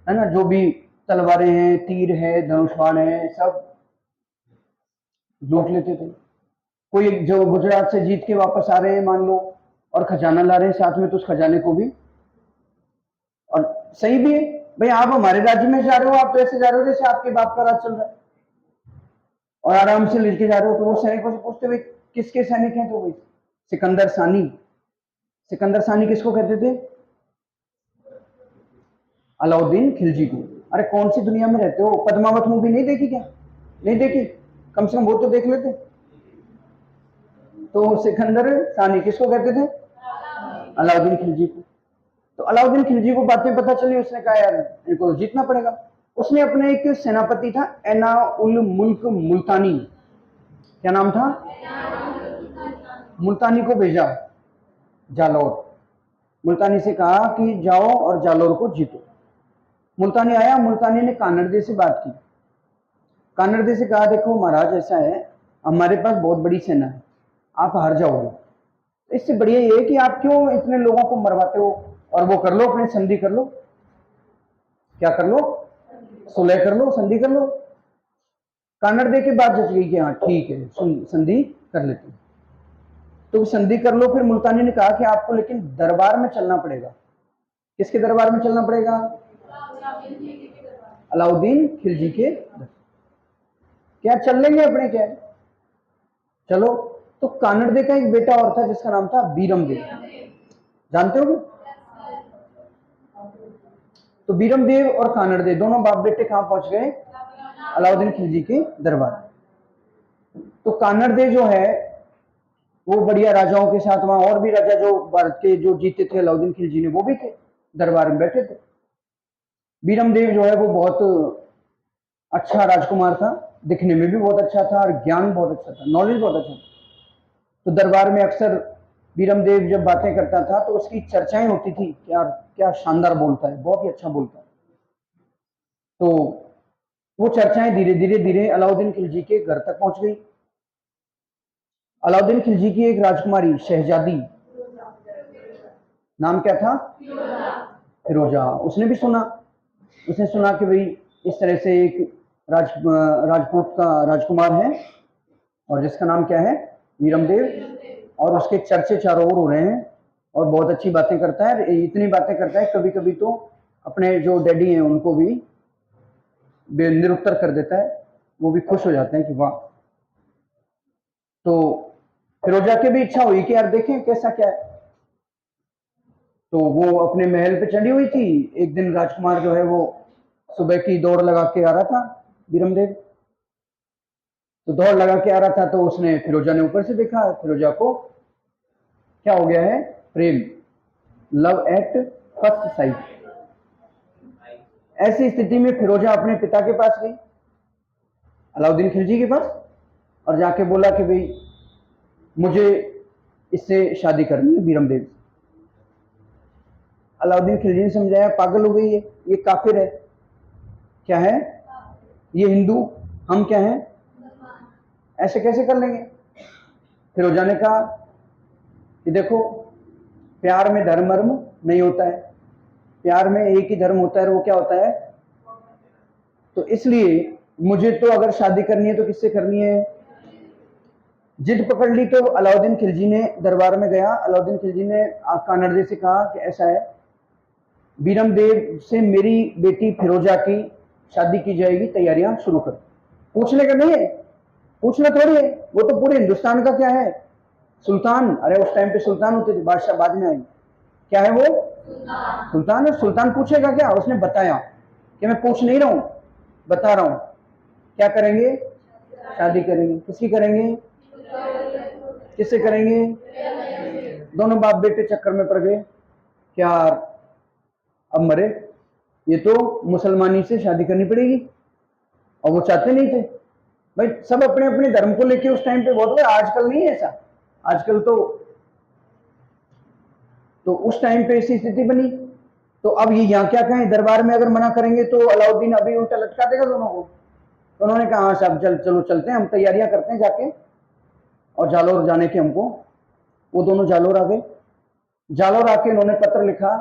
है ना, जो भी तलवारें हैं, तीर है, धनुष बाण है, सब लूट लेते थे। कोई जो गुजरात से जीत के वापस आ रहे हैं मान लो, और खजाना ला रहे हैं साथ में, तो उस खजाने को भी, और सही भी है भाई, आप हमारे राज्य में जा रहे हो, आप तो ऐसे जा रहे हो जैसे आपके बाप का राज चल रहा है, और आराम से लेके जा रहे हो। तो वो सैनिकों से पूछते हुए किसके सैनिक हैं? तो भाई सिकंदर सानी। सिकंदर सानी किसको कहते थे? अलाउद्दीन खिलजी को। अरे कौन सी दुनिया में रहते हो? पद्मावत मूवी नहीं देखी क्या? नहीं देखी? कम से कम वो तो देख लेते। तो सिकंदर सानी किसको कहते थे? अलाउद्दीन खिलजी को। तो अलाउद्दीन खिलजी को बातें पता चली, उसने कहा यार इनको जीतना पड़ेगा। उसने अपने एक सेनापति था एना उल मुल्क मुल्तानी, क्या नाम था? मुल्तानी को भेजा जालोर। मुल्तानी से कहा कि जाओ और जालोर को जीतो। मुल्तानी आया, मुल्तानी ने कान्हड़देव से बात की। कान्हड़देव से कहा देखो महाराज ऐसा है, हमारे पास बहुत बड़ी सेना है, आप हार जाओगे, इससे बढ़िया ये है कि आप क्यों इतने लोगों को मरवाते हो, और वो कर लो, अपने संधि कर लो। क्या कर लो? सुलह कर लो, संधि कर लो। कान्हड़देव के बाद जच गई कि हाँ ठीक है, संधि कर लेते। तो संधि कर लो। फिर मुल्तानी ने कहा कि आपको लेकिन दरबार में चलना पड़ेगा। किसके दरबार में चलना पड़ेगा? अलाउद्दीन खिलजी के। क्या चल लेंगे अपने? क्या चलो। तो कान्हड़देव का एक बेटा और था जिसका नाम था बीरमदेव, जानते हो? तो बीरमदेव और कान्हड़देव दोनों बाप बेटे कहां पहुंच गए? अलाउद्दीन खिलजी के दरबार। तो कान्हड़देव जो है वो बढ़िया राजाओं के साथ, वहां और भी राजा जो भारत के जो जीते थे अलाउद्दीन खिलजी ने, वो भी थे, दरबार में बैठे थे। बीरमदेव जो है वो बहुत अच्छा राजकुमार था, दिखने में भी बहुत अच्छा था, और ज्ञान बहुत अच्छा था, नॉलेज बहुत अच्छा था। तो दरबार में अक्सर बीरमदेव जब बातें करता था तो उसकी चर्चाएं होती थी, क्या क्या शानदार बोलता है, बहुत ही अच्छा बोलता है। तो वो चर्चाएं धीरे धीरे धीरे अलाउद्दीन खिलजी के घर तक पहुंच गई। अलाउद्दीन खिलजी की एक राजकुमारी शहजादी, नाम क्या था? फिरोजा। उसने भी सुना, उसने सुना कि भाई इस तरह से एक राजपूत का राजकुमार है, और जिसका नाम क्या है, वीरमदेव। और उसके चर्चे चारों ओर हो रहे हैं, और बहुत अच्छी बातें करता है। इतनी बातें करता है कभी कभी तो अपने जो डैडी हैं उनको भी निरुत्तर कर देता है, वो भी खुश हो जाते हैं कि वाह। तो फिरोजा की भी इच्छा हुई कि यार देखें कैसा क्या है। तो वो अपने महल पे चढ़ी हुई थी। एक दिन राजकुमार जो है वो सुबह की दौड़ लगा के आ रहा था, वीरमदेव तो दौड़ लगा के आ रहा था, तो उसने फिरोजा ने ऊपर से देखा, फिरोजा को क्या हो गया है, प्रेम, लव एट फर्स्ट साइट। ऐसी स्थिति में फिरोजा अपने पिता के पास गई, अलाउद्दीन खिलजी के पास, और जाके बोला कि भाई मुझे इससे शादी करनी है, वीरमदेव से। अलाउद्दीन खिलजी ने समझाया पागल हो गई है, ये काफिर है। क्या है ये, हिंदू, हम क्या हैं, ऐसे कैसे कर लेंगे। फिरोजा ने कहा कि देखो, प्यार में धर्म मर्म नहीं होता है, प्यार में एक ही धर्म होता है, वो क्या होता है। तो इसलिए मुझे तो अगर शादी करनी है तो किससे करनी है। जिद पकड़ ली तो अलाउद्दीन खिलजी ने दरबार में गया। अलाउद्दीन खिलजी ने कानड़दे से कहा कि ऐसा है, वीरमदेव से मेरी बेटी फिरोजा की शादी की जाएगी, तैयारियां शुरू कर। पूछने का नहीं है, पूछना थोड़ी है, वो तो पूरे हिंदुस्तान का क्या है, सुल्तान। अरे उस टाइम पे सुल्तान होते थे, बादशाह बाद में आई। क्या है वो, सुल्तान है। सुल्तान पूछेगा क्या, उसने बताया कि मैं पूछ नहीं रहा हूं, बता रहा हूं। क्या करेंगे, शादी करेंगे। किसकी करेंगे, किससे करेंगे। दोनों बाप बेटे चक्कर में पड़ गए, क्या अब मरे, ये तो मुसलमानी से शादी करनी पड़ेगी। और वो चाहते नहीं थे भाई, सब अपने अपने धर्म को लेके उस टाइम पे बहुत हुआ। आजकल नहीं है ऐसा, आजकल तो उस टाइम पे ऐसी स्थिति बनी। तो अब ये यहाँ क्या कहें, दरबार में अगर मना करेंगे तो अलाउद्दीन अभी उल्टा लटका देगा दोनों को। तो उन्होंने कहा हाँ साहब, चलो चलते हैं, हम तैयारियां करते हैं जाके। और जालोर जाने के हमको, वो दोनों जालोर आ गए। जालोर आके उन्होंने पत्र लिखा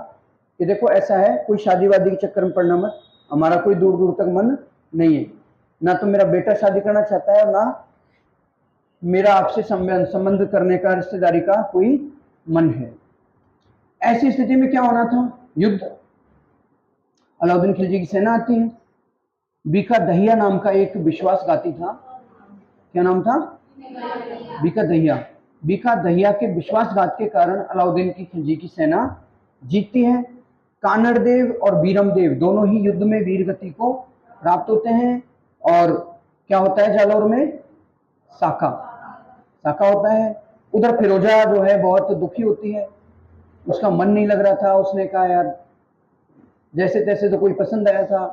कि देखो ऐसा है, कोई शादी वादी के चक्कर में पड़ना मत, हमारा कोई दूर दूर तक मन नहीं है, ना तो मेरा बेटा शादी करना चाहता है, ना मेरा आपसे संबंध करने का, रिश्तेदारी का कोई मन है। ऐसी स्थिति में क्या होना था, युद्ध। अलाउद्दीन खिलजी की सेना आती है। बीका दहिया नाम का एक विश्वासघाती था। क्या नाम था, बीका दहिया। बीका दहिया के विश्वासघात के कारण अलाउद्दीन की खिलजी की सेना जीतती है। कानड़देव और वीरमदेव दोनों ही युद्ध में वीर गति को प्राप्त होते हैं। और क्या होता है जालौर में, साका, साका होता है। उधर फिरोजा जो है बहुत दुखी होती है, उसका मन नहीं लग रहा था। उसने कहा यार जैसे तैसे तो कोई पसंद आया था,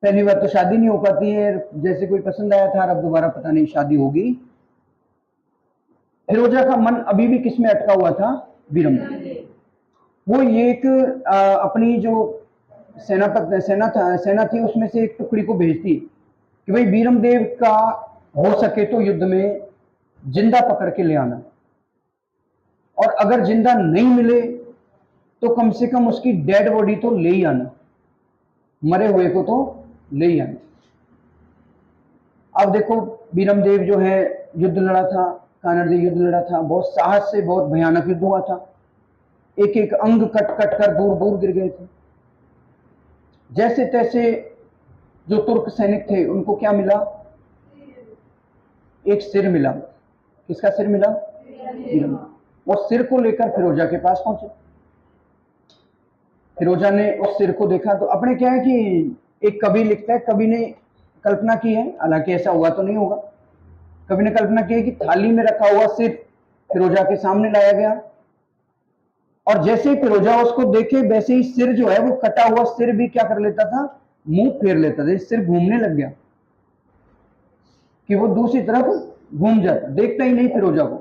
पहली बार तो शादी नहीं हो पाती है, जैसे कोई पसंद आया था, अब दोबारा पता नहीं शादी होगी। फिरोजा का मन अभी भी किस में अटका हुआ था, वीरमदेव। वो ये एक अपनी जो सेना थी उसमें से एक टुकड़ी को भेजती कि भाई वीरमदेव का हो सके तो युद्ध में जिंदा पकड़ के ले आना, और अगर जिंदा नहीं मिले तो कम से कम उसकी डेड बॉडी तो ले ही आना, मरे हुए को तो ले ही आना। अब देखो वीरमदेव जो है युद्ध लड़ा था, कानड़देव युद्ध लड़ा था, बहुत साहस से, बहुत भयानक युद्ध हुआ था। एक एक अंग कट कट कर दूर दूर गिर गए थे। जैसे तैसे जो तुर्क सैनिक थे उनको क्या मिला, एक सिर मिला। किसका सिर मिला, वीरमदेव। वो सिर को लेकर फिरोजा के पास पहुंचे। फिरोजा ने उस सिर को देखा तो अपने क्या है कि एक कवि लिखता है, कवि ने कल्पना की है, हालांकि ऐसा हुआ तो नहीं होगा, कवि ने कल्पना की है कि थाली में रखा हुआ सिर फिरोजा के सामने लाया गया, और जैसे ही फिरोजा उसको देखे वैसे ही सिर जो है वो कटा हुआ सिर भी क्या कर लेता था, मुंह फेर लेता था। सिर घूमने लग गया कि वो दूसरी तरफ घूम जाता, देखता ही नहीं फिरोजा को।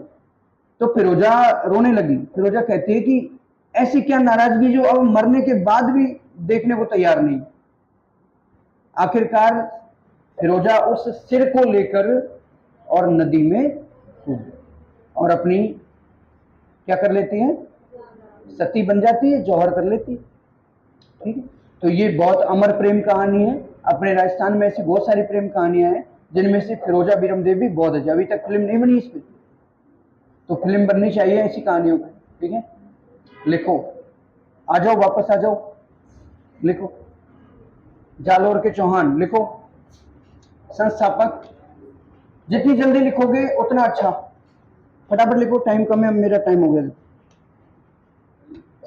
तो फिरोजा रोने लगी। फिरोजा कहती है कि ऐसी क्या नाराजगी जो अब मरने के बाद भी देखने को तैयार नहीं। आखिरकार फिरोजा उस सिर को लेकर और नदी में कूद और अपनी क्या कर लेती है, सती बन जाती है, जौहर कर लेती है। ठीक है, तो ये बहुत अमर प्रेम कहानी है। अपने राजस्थान में ऐसी बहुत सारी प्रेम कहानियां हैं, जिनमें से फिरोजा बीरम देव भी बहुत अच्छी। अभी तक फिल्म नहीं बनी इस पे, तो फिल्म बननी चाहिए ऐसी कहानियों पर। ठीक है, लिखो, आ जाओ, वापस आ जाओ, लिखो। जालोर के चौहान लिखो। संस्थापक, जितनी जल्दी लिखोगे उतना अच्छा। फटाफट लिखो, टाइम कम है, मेरा टाइम हो गया।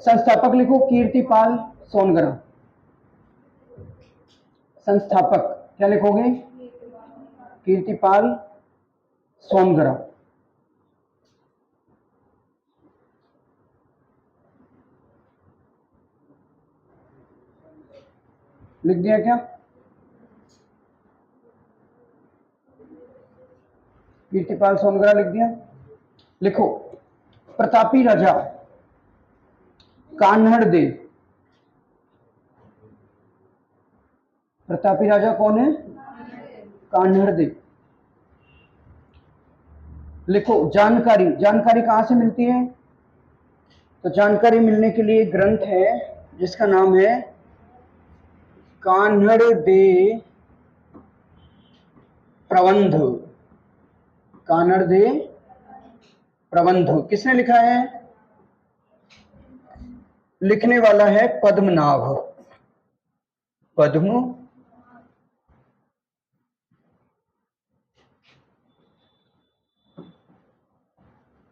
संस्थापक लिखो कीर्तिपाल सोनगरा। संस्थापक क्या लिखोगे? कीर्तिपाल सोनगरा। लिख दिया क्या? कीर्तिपाल सोनगरा लिख दिया। लिखो, प्रतापी राजा कान्हड़ देव। प्रतापी राजा कौन है? कान्हड़ देव। लिखो, जानकारी, जानकारी कहां से मिलती है? तो जानकारी मिलने के लिए ग्रंथ है जिसका नाम है कान्हड़ दे प्रबंध। कान्हड़ दे प्रबंध किसने लिखा है? लिखने वाला है पद्मनाभ। पद्म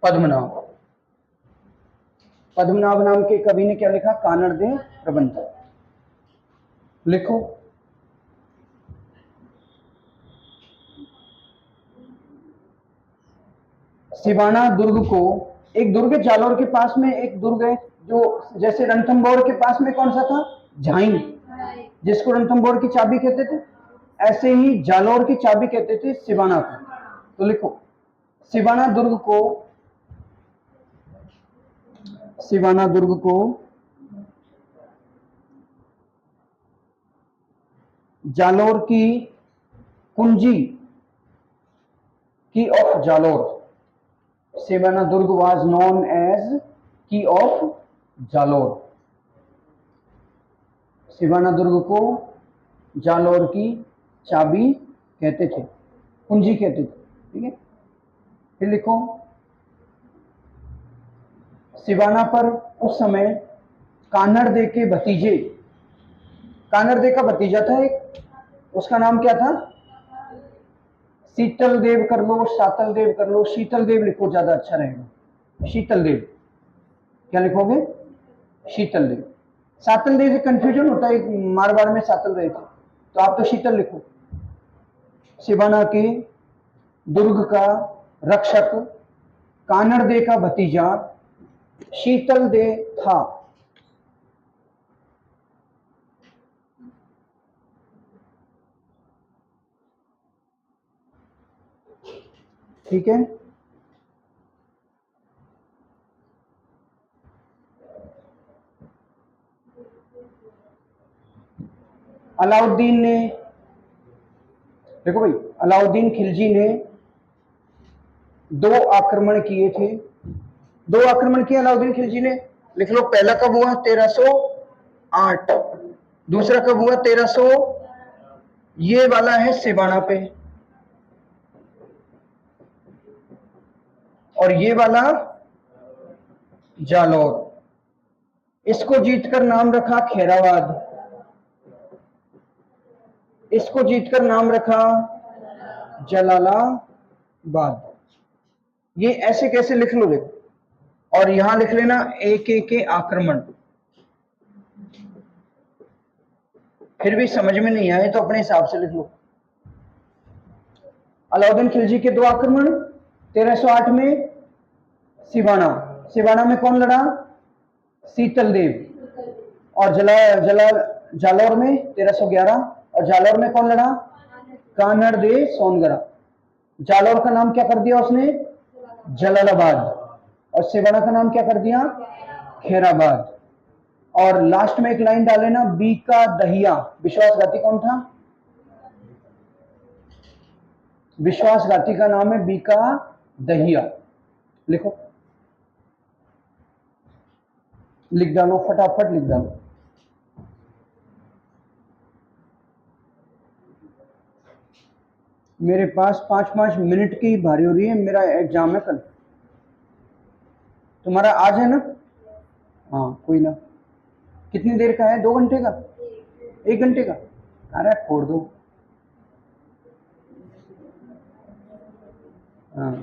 पद्मनाभ। पद्मनाभ नाम के कवि ने क्या लिखा? कान्हड़ दे प्रबंध। लिखो, सिवाना दुर्ग को, एक दुर्ग है जालोर के पास में, एक दुर्ग है जो जैसे रणथंभौर के पास में कौन सा था? झाइन, जिसको रणथंभौर की चाबी कहते थे, ऐसे ही जालोर की चाबी कहते थे सिवाना को। तो लिखो, सिवाना दुर्ग को, सिवाना दुर्ग को जालोर की कुंजी की ऑफ जालोर। सिवाना दुर्ग was known as key of Jalore. Siwana दुर्ग को जालोर की चाबी कहते थे, कुंजी कहते थे। ठीक है, फिर लिखो, सिवाना पर उस समय कान्हड़ दे के भतीजे, कान्हड़ दे का भतीजा था एक, उसका नाम क्या था? शीतल देव कर लो, सातल देव कर लो, शीतल देव लिखो, ज्यादा अच्छा रहेगा। शीतल देव, क्या लिखोगे? शीतल देव। सातल देव से कंफ्यूजन होता है, मारवाड़ में सातल देव थे, तो आप तो शीतल लिखो। सिवाना के दुर्ग का रक्षक कान्हड़ दे का भतीजा शीतल दे था। ठीक है, अलाउद्दीन ने, देखो भाई, अलाउद्दीन खिलजी ने 2 आक्रमण किए थे। 2 आक्रमण किए अलाउद्दीन खिलजी ने। लिख लो, पहला कब हुआ? 1308। दूसरा कब हुआ? 1300, ये वाला है सिवाना पे, और ये वाला जालौर। इसको जीतकर नाम रखा खैराबाद, इसको जीतकर नाम रखा जलालाबाद। ये ऐसे कैसे लिख लो देखो, और यहां लिख लेना एक एक के आक्रमण। फिर भी समझ में नहीं आए तो अपने हिसाब से लिख लो। अलाउद्दीन खिलजी के 2 आक्रमण 1308 में। सिवाना, सिवाना में कौन लड़ा? शीतल देव। और जालौर में 1311। और जालौर में कौन लड़ा? कान्हड़ दे सोनगरा। जालौर का नाम क्या कर दिया उसने? जलालाबाद। और सिवाना का नाम क्या कर दिया? खैराबाद। और लास्ट में एक लाइन डाले ना, बीका दहिया। विश्वासघाती कौन था? विश्वासघाती का नाम है बीका दहिया। लिखो, लिख डालो, फटाफट लिख डालो। मेरे पास 5-5 मिनट की बारी हो रही है, मेरा एग्जाम है कल। तुम्हारा आज है ना? हाँ कोई ना। कितनी देर का है? 2 घंटे का? 1 घंटे का? अरे छोड़ दो। हाँ।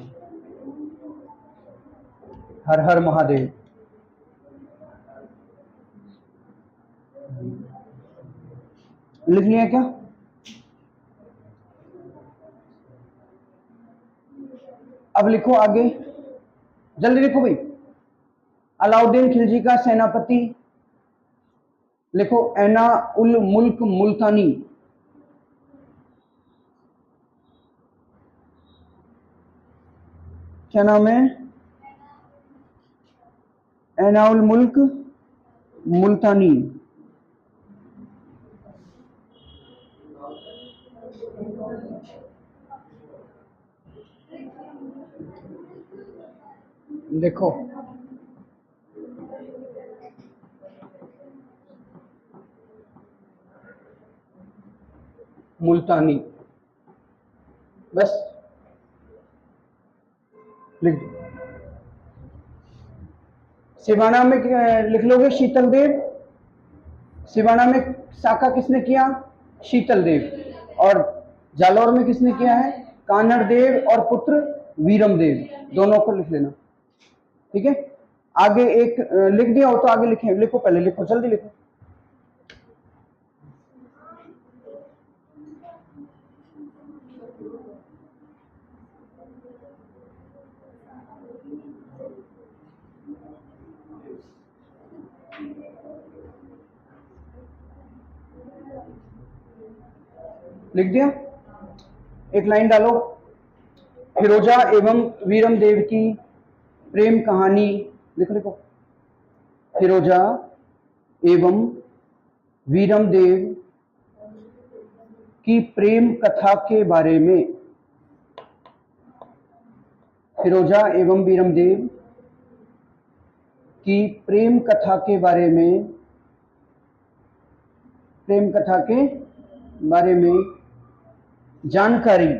हर हर महादेव। लिख लिया क्या? अब लिखो आगे, जल्दी लिखो भाई। अलाउद्दीन खिलजी का सेनापति लिखो, एना उल मुल्क मुल्तानी। क्या नाम है? एना उल मुल्क मुल्तानी। देखो मुल्तानी, बस लिख दो। सिवाना में लिख लोगे शीतल देव। सिवाना में साका किसने किया? शीतल देव। और जालौर में किसने किया है? कानड़ देव और पुत्र वीरम देव, दोनों को लिख लेना। ठीक है, आगे एक लिख दिया हो तो आगे लिखे, लिखो पहले, लिखो जल्दी लिखो। लिख दिया? एक लाइन डालो, फिरोजा एवं वीरम देव की प्रेम कहानी। लिखो लिखो, फिरोजा एवं वीरम देव की प्रेम कथा के बारे में। फिरोजा एवं वीरम देव की प्रेम कथा के बारे में, प्रेम कथा के बारे में जानकारी।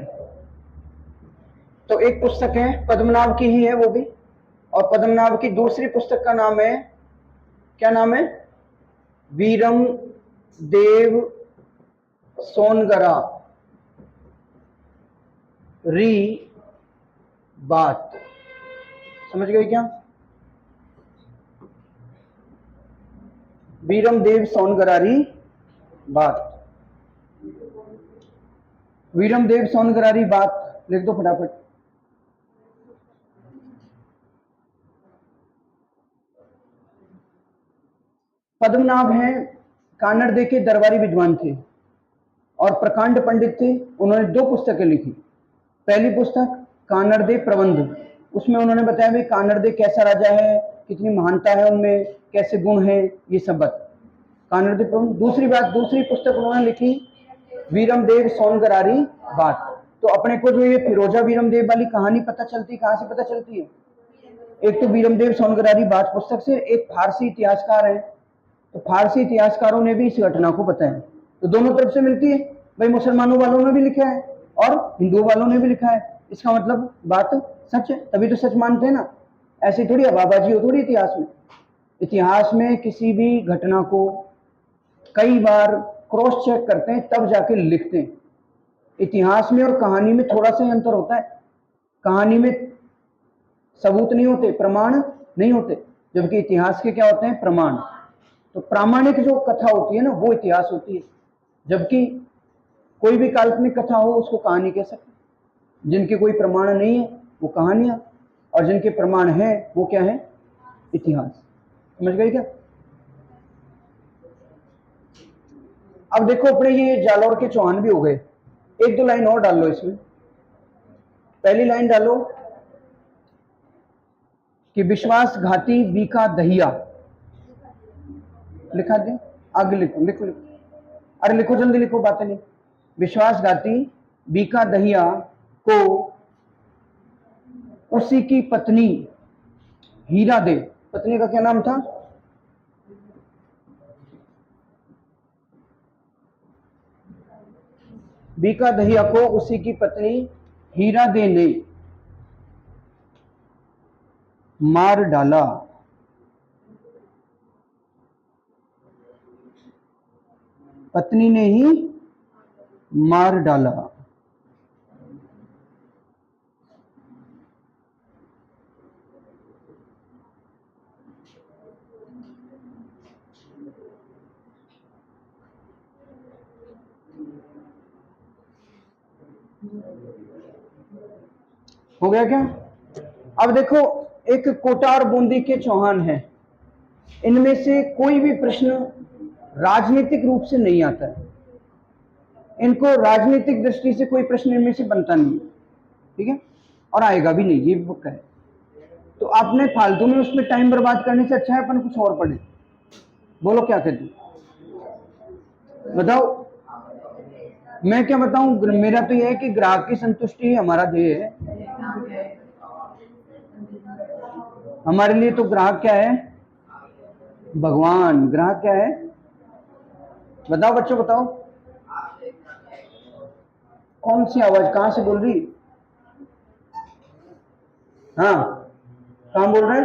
तो एक पुस्तक है पद्मनाभ की ही है वो भी, और पद्मनाभ की दूसरी पुस्तक का नाम है, क्या नाम है? वीरम देव सोनगरा री बात। समझ गए क्या? वीरम देव सोनगरारी बात, वीरम देव सोनगरारी बात लिख दो फटाफट। पद्मनाभ हैं कानड़ दे के दरबारी विद्वान थे और प्रकांड पंडित थे। उन्होंने 2 पुस्तकें लिखी। पहली पुस्तक कानड़ दे प्रबंध, उसमें उन्होंने बताया भाई कानड़ दे कैसा राजा है, कितनी महानता है उनमें, कैसे गुण है, ये सब बता कानड़ दे प्रबंध। दूसरी बात, दूसरी पुस्तक उन्होंने लिखी वीरम देव सोनगरारी बात। तो अपने को जो ये फिरोजा वीरम देव वाली कहानी पता चलती है, कहां से पता चलती है? एक तो वीरम देव सोनगरारी बात पुस्तक से, एक फारसी इतिहासकार है, तो फारसी इतिहासकारों ने भी इस घटना को बताया। तो दोनों तरफ से मिलती है भाई, मुसलमानों वालों ने भी लिखा है और हिंदुओं वालों ने भी लिखा है, इसका मतलब बात सच है, तभी तो सच मानते हैं ना। ऐसे थोड़ी हवाबाजी हो थोड़ी इतिहास में। इतिहास में किसी भी घटना को कई बार क्रॉस चेक करते हैं तब जाके लिखते हैं। इतिहास में और कहानी में थोड़ा सा ही अंतर होता है। कहानी में सबूत नहीं होते, प्रमाण नहीं होते, जबकि इतिहास के क्या होते हैं? प्रमाण। तो प्रामाणिक जो कथा होती है ना वो इतिहास होती है, जबकि कोई भी काल्पनिक कथा हो उसको कहानी कह सकते हैं। जिनके कोई प्रमाण नहीं है वो कहानियां, और जिनके प्रमाण हैं वो क्या है? इतिहास। समझ गए क्या? अब देखो अपने ये जालौर के चौहान भी हो गए, 1-2 लाइन और डाल लो इसमें। पहली लाइन डालो कि विश्वासघाती बीका दहिया। लिखा दे, आगे लिखो लिखो लिखो, अरे लिखो जल्दी लिखो, बातें नहीं। विश्वासघाती बीका दहिया को उसी की पत्नी हीरा दे, पत्नी का क्या नाम था? बीका दहिया को उसी की पत्नी हीरा दे ने मार डाला। पत्नी ने ही मार डाला। हो गया क्या? अब देखो, एक कोटा और बूंदी के चौहान है, इनमें से कोई भी प्रश्न राजनीतिक रूप से नहीं आता है, इनको राजनीतिक दृष्टि से कोई प्रश्न इनमें से बनता नहीं है, ठीक है, और आएगा भी नहीं, ये भी पक्का है। तो आपने फालतू में उसमें टाइम बर्बाद करने से अच्छा है अपन कुछ और पढ़े। बोलो क्या कहते हो, बताओ। मैं क्या बताऊं, मेरा तो यह है कि ग्राहक की संतुष्टि ही हमारा ध्येय है। हमारे लिए तो ग्राहक क्या है? भगवान। ग्राहक क्या है? बताओ बच्चों, बताओ। कौन सी आवाज कहां से बोल रही? हाँ, कहां बोल रहे?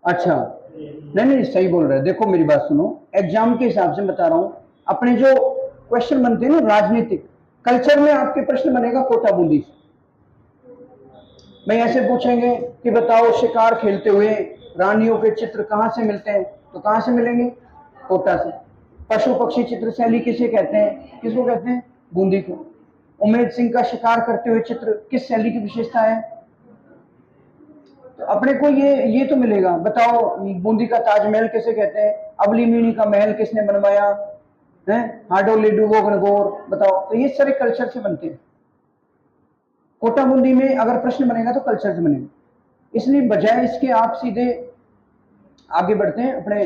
अच्छा, नहीं नहीं, सही बोल रहे हैं। देखो मेरी बात सुनो, एग्जाम के हिसाब से बता रहा हूं, अपने जो क्वेश्चन बनते हैं ना राजनीतिक कल्चर में, आपके प्रश्न बनेगा कोटा बूंदी से। मैं ऐसे पूछेंगे कि बताओ शिकार खेलते हुए रानियों के चित्र कहां से मिलते हैं, तो कहां से मिलेंगे? कोटा से। पशु पक्षी चित्र शैली किसे कहते हैं? किसको कहते हैं? बूंदी को। उमेद सिंह का शिकार करते हुए चित्र किस शैली की विशेषता है? तो अपने को ये तो मिलेगा। बताओ बूंदी का ताजमहल किसे कहते हैं? अबली मीणी का महल किसने बनवाया है? हाडोली डूबो गणगौर। बताओ, तो ये सारे कल्चर से बनते हैं। कोटा बूंदी में अगर प्रश्न बनेगा तो कल्चर से बनेगा, इसलिए बजाय इसके आप सीधे आगे बढ़ते हैं अपने।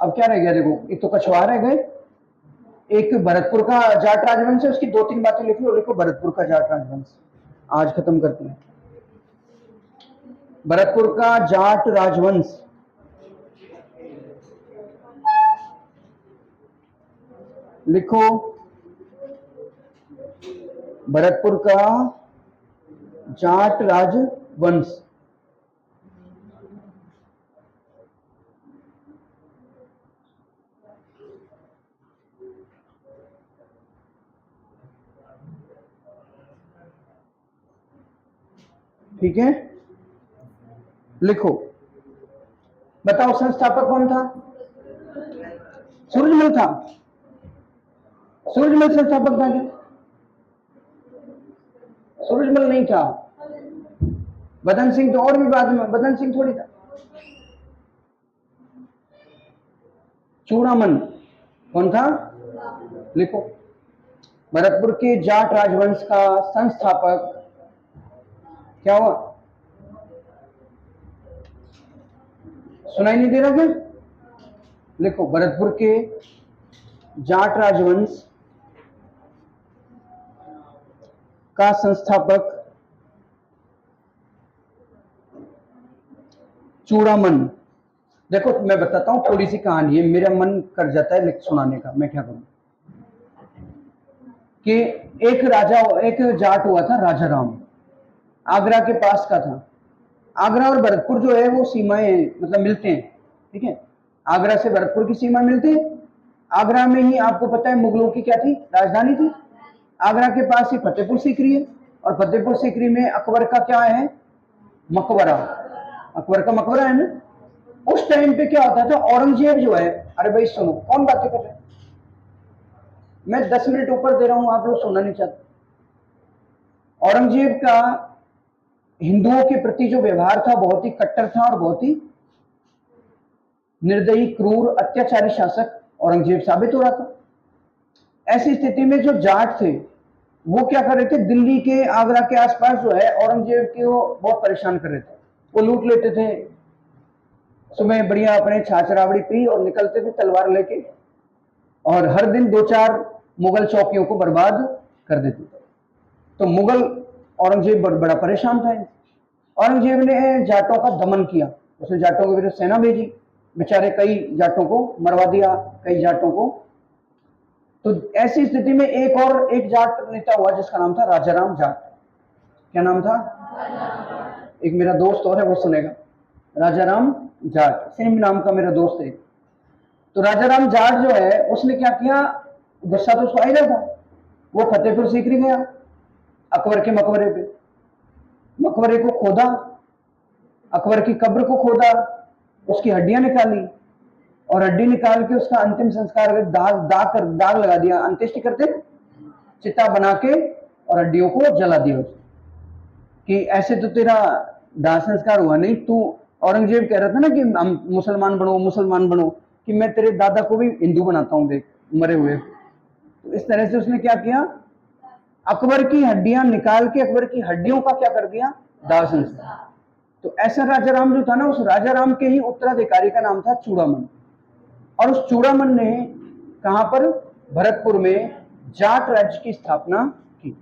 अब क्या रह गया? देखो, एक तो कछुआ रह गए, एक भरतपुर का जाट राजवंश है, उसकी दो तीन बातें लिखी और लिखो भरतपुर का जाट राजवंश। आज खत्म करते हैं। भरतपुर का जाट राजवंश, लिखो भरतपुर का जाट राजवंश। ठीक है, लिखो। बताओ संस्थापक कौन था? सूरजमल था। सूरजमल संस्थापक था क्या? सूरजमल नहीं था। बदन सिंह तो और भी बाद में, बदन सिंह थोड़ी था। चूड़ामन कौन था? लिखो। भरतपुर के जाट राजवंश का संस्थापक क्या हुआ? सुनाई नहीं दे रहा क्या? लिखो, भरतपुर के जाट राजवंश का संस्थापक चूड़ामन। देखो मैं बताता हूं, थोड़ी सी कहानी है, मेरा मन कर जाता है सुनाने का, मैं क्या करूं कि एक राजा, एक जाट हुआ था राजा राम, आगरा के पास का था। आगरा और भरतपुर जो है वो सीमाएं मतलब मिलते हैं, ठीक है। आगरा से भरतपुर की सीमा मिलती है। आगरा में ही आपको पता है मुगलों की क्या थी? राजधानी थी। आगरा के पास ही फतेहपुर सीकरी है, और फतेहपुर सीकरी में अकबर का क्या है? मकबरा। अकबर का मकबरा है ना। उस टाइम पे क्या होता था, औरंगजेब जो है, अरे भाई सुनो, कौन बातें कर रहे हैं? मैं 10 मिनट ऊपर दे रहा हूं, आप लोग सुनना नहीं चाहते। औरंगजेब का हिंदुओं के प्रति जो व्यवहार था बहुत ही कट्टर था और बहुत ही निर्दयी, क्रूर, अत्याचारी शासक औरंगजेब साबित हो रहा था। ऐसी स्थिति में जो जाट थे वो क्या कर रहे थे, दिल्ली के आगरा के आसपास जो है औरंगजेब को बहुत परेशान कर रहे थे। वो लूट लेते थे, सुबह बढ़िया अपने छाछ राबड़ी पी और निकलते थे तलवार लेके, और हर दिन 2-4 मुगल चौकियों को बर्बाद कर देते थे। तो मुगल औरंगजेब बड़ा परेशान था। औरंगजेब ने जाटों का दमन किया, उसने जाटों के विरुद्ध सेना भेजी, बेचारे कई जाटों को मरवा दिया, कई जाटों को तो ऐसी स्थिति में एक जाट नेता हुआ जिसका नाम था राजाराम जाट। क्या नाम था? एक मेरा दोस्त और है, वो सुनेगा। राजाराम जाट, सेम नाम का मेरा दोस्त है। तो राजाराम जाट जो है उसने क्या किया, गुस्सा तो उसको आ ही रहा था। वो फतेहपुर सीकरी गया, अकबर के मकबरे पे, मकबरे को खोदा, अकबर की कब्र को खोदा, उसकी हड्डियां निकाली और हड्डी निकाल के उसका अंतिम संस्कार दाग लगा दिया। अंत्येष्टि करते चिता बना के और हड्डियों को जला दिया उसने कि ऐसे तो तेरा दाह संस्कार हुआ नहीं। तू औरंगजेब कह रहा था ना कि हम मुसलमान बनो मुसलमान बनो, कि मैं तेरे दादा को भी हिंदू बनाता हूं, देख मरे हुए। तो इस तरह से उसने क्या किया, अकबर की हड्डियां निकाल के अकबर की हड्डियों का क्या कर दिया, दाह संस्कार। तो ऐसा राजाराम जो था ना, उस राजाराम के ही उत्तराधिकारी का नाम था चूड़ामन। और उस चूड़ामन ने कहां पर, भरतपुर में जाट राज्य की स्थापना की।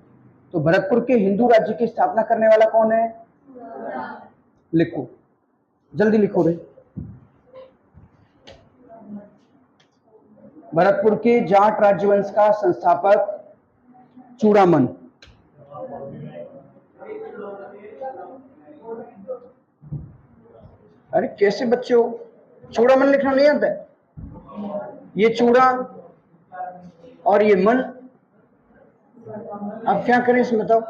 तो भरतपुर के हिंदू राज्य की स्थापना करने वाला कौन है? लिखो, जल्दी लिखो रे। भरतपुर के जाट राज्यवंश का संस्थापक चूड़ामन। अरे कैसे बच्चे हो, चूड़ामन लिखना नहीं आता है? ये चूड़ा और ये मन, अब क्या करें इसमें बताओ?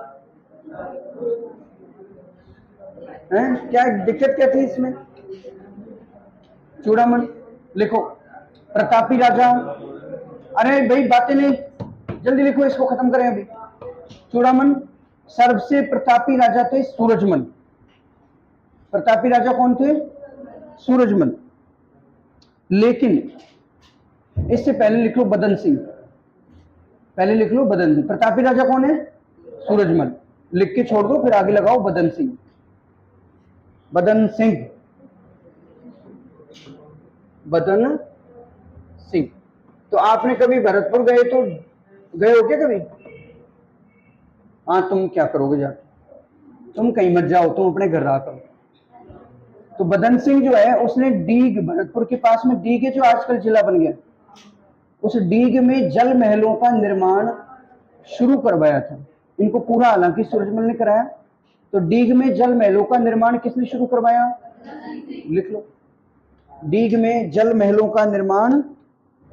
क्या दिक्कत क्या थी इसमें? चूड़ामन लिखो, प्रतापी राजा। अरे भाई बातें नहीं, जल्दी लिखो, इसको खत्म करें अभी। चूड़ामन सबसे प्रतापी राजा थे सूरजमल। प्रतापी राजा कौन थे? सूरजमल। लेकिन इससे पहले लिख लो बदन सिंह, पहले लिख लो बदन सिंह। प्रतापी राजा कौन है? सूरजमल। लिख के छोड़ दो, फिर आगे लगाओ बदन सिंह। बदन सिंह, बदन सिंह। तो आपने कभी भरतपुर गए तो गए हो क्या कभी? हाँ, तुम क्या करोगे जाके, तुम कहीं मत जाओ, तुम अपने घर रहा करो। तो बदन सिंह जो है उसने डीग, भरतपुर के पास में डीग है जो आजकल जिला बन गया, उस डीग में जल महलों का निर्माण शुरू करवाया था। इनको पूरा हालांकि सूरजमल ने कराया। तो डीग में जल महलों का निर्माण किसने शुरू करवाया? लिख लो, डीग में जल महलों का निर्माण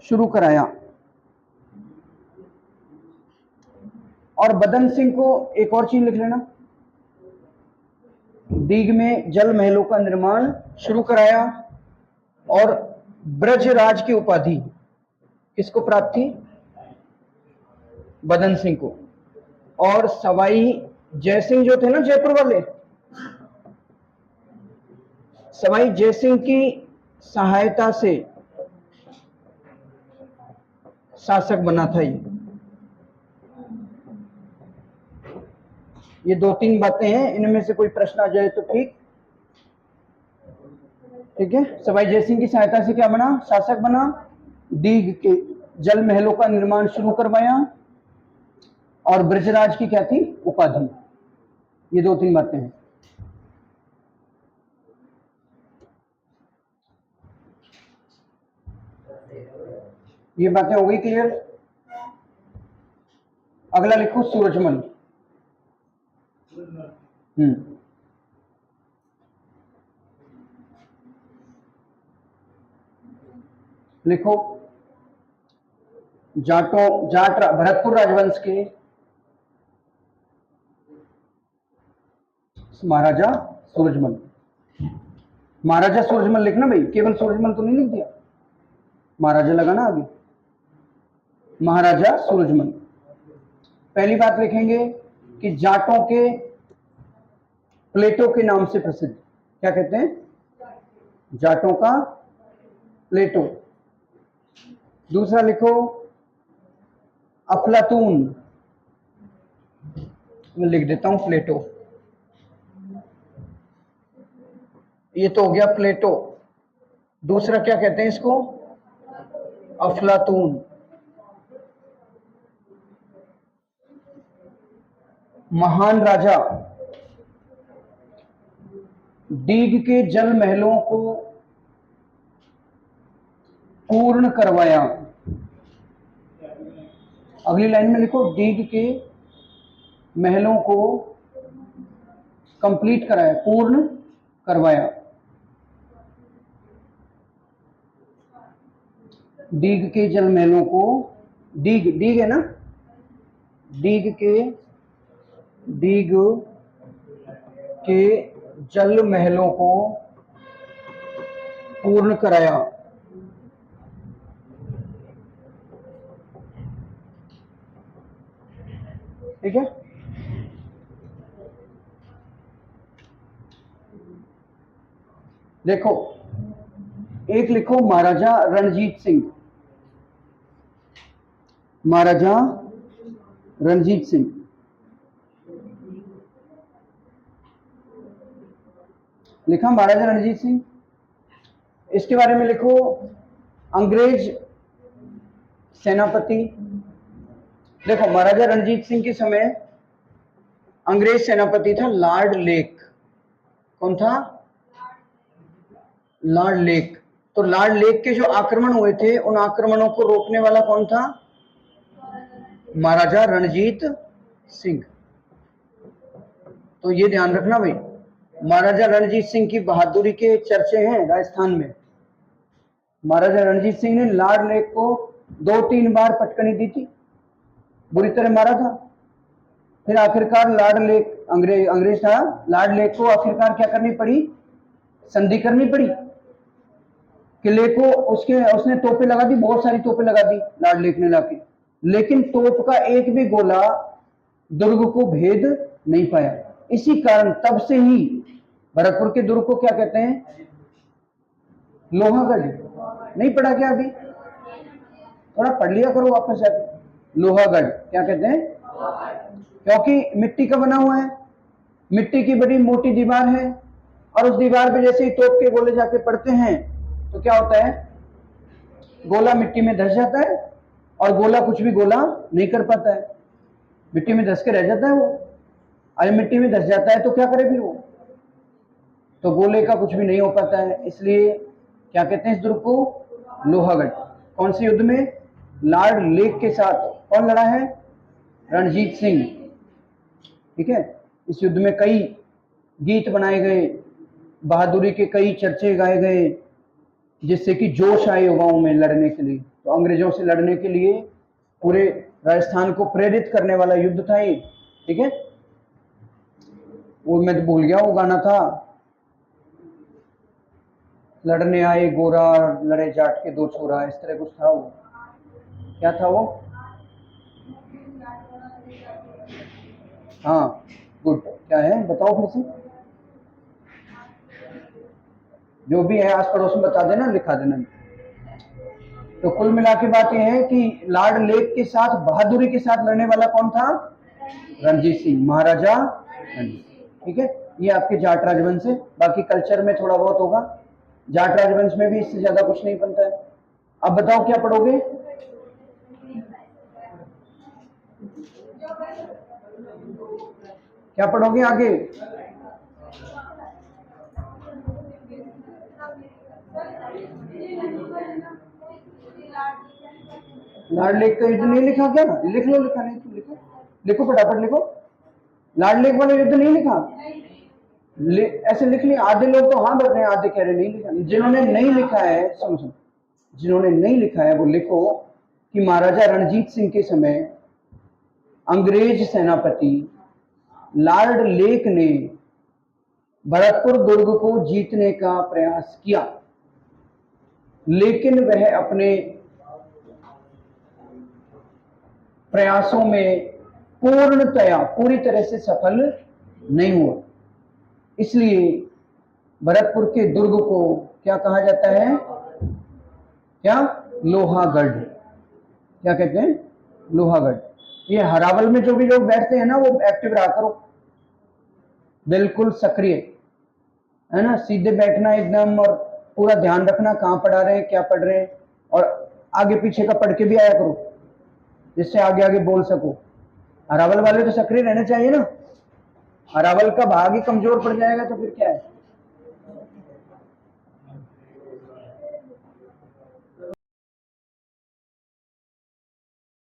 शुरू कराया। और बदन सिंह को एक और चीज लिख लेना, डीग में जल महलों का निर्माण शुरू कराया और ब्रजराज की उपाधि किसको प्राप्त थी? बदन सिंह को। और सवाई जयसिंह जो थे ना जयपुर वाले, सवाई जयसिंह की सहायता से शासक बना था ये दो तीन बातें हैं, इनमें से कोई प्रश्न आ जाए तो ठीक है। सवाई जयसिंह की सहायता से क्या बना? शासक बना। दीघ के जल महलों का निर्माण शुरू करवाया और ब्रजराज की क्या थी? उपाधि। ये दो तीन बातें हैं। ये बातें हो गई क्लियर? अगला लिखो सूरजमल। लिखो, जाट भरतपुर राजवंश के महाराजा सूरजमल। महाराजा सूरजमल लिखना भाई, केवल सूरजमल तो नहीं लिख दिया, महाराजा लगाना आगे। महाराजा सूरजमल। पहली बात लिखेंगे कि जाटों के प्लेटो के नाम से प्रसिद्ध, क्या कहते हैं? जाटों का प्लेटो। दूसरा लिखो अफलातून, मैं लिख देता हूं प्लेटो। ये तो हो गया प्लेटो। दूसरा क्या कहते हैं इसको? अफलातून। महान राजा, डीग के जल महलों को पूर्ण करवाया। अगली लाइन में लिखो दीघ के महलों को कंप्लीट कराया, पूर्ण करवाया। दीघ के जल महलों को, दीघ दीघ है ना, दीघ के जल महलों को पूर्ण कराया। ठीक है, देखो एक लिखो महाराजा रणजीत सिंह, महाराजा रणजीत सिंह। लिखा महाराजा रणजीत सिंह। इसके बारे में लिखो अंग्रेज सेनापति। देखो महाराजा रणजीत सिंह के समय अंग्रेज सेनापति था लॉर्ड लेक। कौन था? Lord lake. तो लॉर्ड लेक के जो आक्रमण हुए थे उन आक्रमणों को रोकने वाला कौन था? महाराजा रणजीत सिंह। तो ये ध्यान रखना भाई, महाराजा रणजीत सिंह की बहादुरी के चर्चे हैं राजस्थान में। महाराजा रणजीत सिंह ने लॉर्ड लेक को 2-3 बार पटकनी दी थी, बुरी तरह मारा था। फिर आखिरकार लॉर्ड लेक, अंग्रेज था, लॉर्ड लेक को आखिरकार क्या करनी पड़ी? संधि करनी पड़ी। किले को उसने तोपें लगा दी, बहुत सारी तोपें लगा दी लॉर्ड लेक ने लाके, लेकिन तोप का एक भी गोला दुर्ग को भेद नहीं पाया। इसी कारण तब से ही भरतपुर के दुर्ग को क्या कहते हैं? लोहागढ़। नहीं पढ़ा क्या अभी? थोड़ा पढ़ लिया करो वापस जाके। लोहागढ़ क्या कहते हैं? क्योंकि मिट्टी का बना हुआ है, मिट्टी की बड़ी मोटी दीवार है, और उस दीवार पे जैसे ही तोप के गोले जाके पड़ते हैं तो क्या होता है? गोला मिट्टी में धस जाता है, और गोला कुछ भी गोला नहीं कर पाता है, मिट्टी में धस के रह जाता है वो। अरे मिट्टी में धस जाता है तो क्या करे फिर वो? तो गोले का कुछ भी नहीं हो पाता है। इसलिए क्या कहते हैं इस दुर्ग को? लोहागढ़। कौन से युद्ध में? लॉर्ड लेक के साथ। कौन लड़ा है? रणजीत सिंह। ठीक है, इस युद्ध में कई गीत बनाए गए, बहादुरी के कई चर्चे गाए गए, जिससे कि जोश आए युवाओं में लड़ने के लिए। तो अंग्रेजों से लड़ने के लिए पूरे राजस्थान को प्रेरित करने वाला युद्ध था ये। ठीक है, वो मैं तो भूल गया, वो गाना था, लड़ने आए गोरा लड़े जाट के 2 छोरा, इस तरह कुछ था वो। क्या था वो? हाँ गुड, क्या है बताओ फिर से। जो भी है आस पड़ोस में बता देना, लिखा देना। तो कुल मिला के बात यह है कि लॉर्ड लेक के साथ बहादुरी के साथ लड़ने वाला कौन था? रणजीत सिंह, महाराजा रणजीत। ठीक है, ये आपके जाट राजवंश है। बाकी कल्चर में थोड़ा बहुत होगा, जाट राजवंश में भी इससे ज्यादा कुछ नहीं बनता है। अब बताओ क्या पढ़ोगे? क्या पढ़ोगे आगे? लॉर्ड लेक का युद्ध नहीं लिखा क्या? लिख लो, लिखा नहीं तो लिखो, लिखो फटाफट लिखो। लॉर्ड लेक वाला युद्ध नहीं लिखा? ऐसे लिख लिया। आधे लोग तो हाँ बोल रहे हैं, आधे कह रहे नहीं लिखा। जिन्होंने नहीं लिखा है, सुनो, जिन्होंने नहीं लिखा है वो लिखो कि महाराजा रणजीत सिंह के समय अंग्रेज सेनापति लॉर्ड लेक ने भरतपुर दुर्ग को जीतने का प्रयास किया, लेकिन वह अपने प्रयासों में पूरी तरह से सफल नहीं हुआ। इसलिए भरतपुर के दुर्ग को क्या कहा जाता है? क्या? लोहागढ़। क्या कहते हैं? लोहागढ़। ये हरावल में जो भी लोग बैठते हैं ना, वो एक्टिव रहा करो, बिल्कुल सक्रिय, है ना, सीधे बैठना एकदम, और पूरा ध्यान रखना कहाँ पढ़ा रहे हैं, क्या पढ़ रहे हैं, और आगे पीछे का पढ़ के भी आया करो, जिससे आगे आगे बोल सको। हरावल वाले तो सक्रिय रहना चाहिए ना, हरावल का भाग ही कमजोर पड़ जाएगा तो फिर क्या है?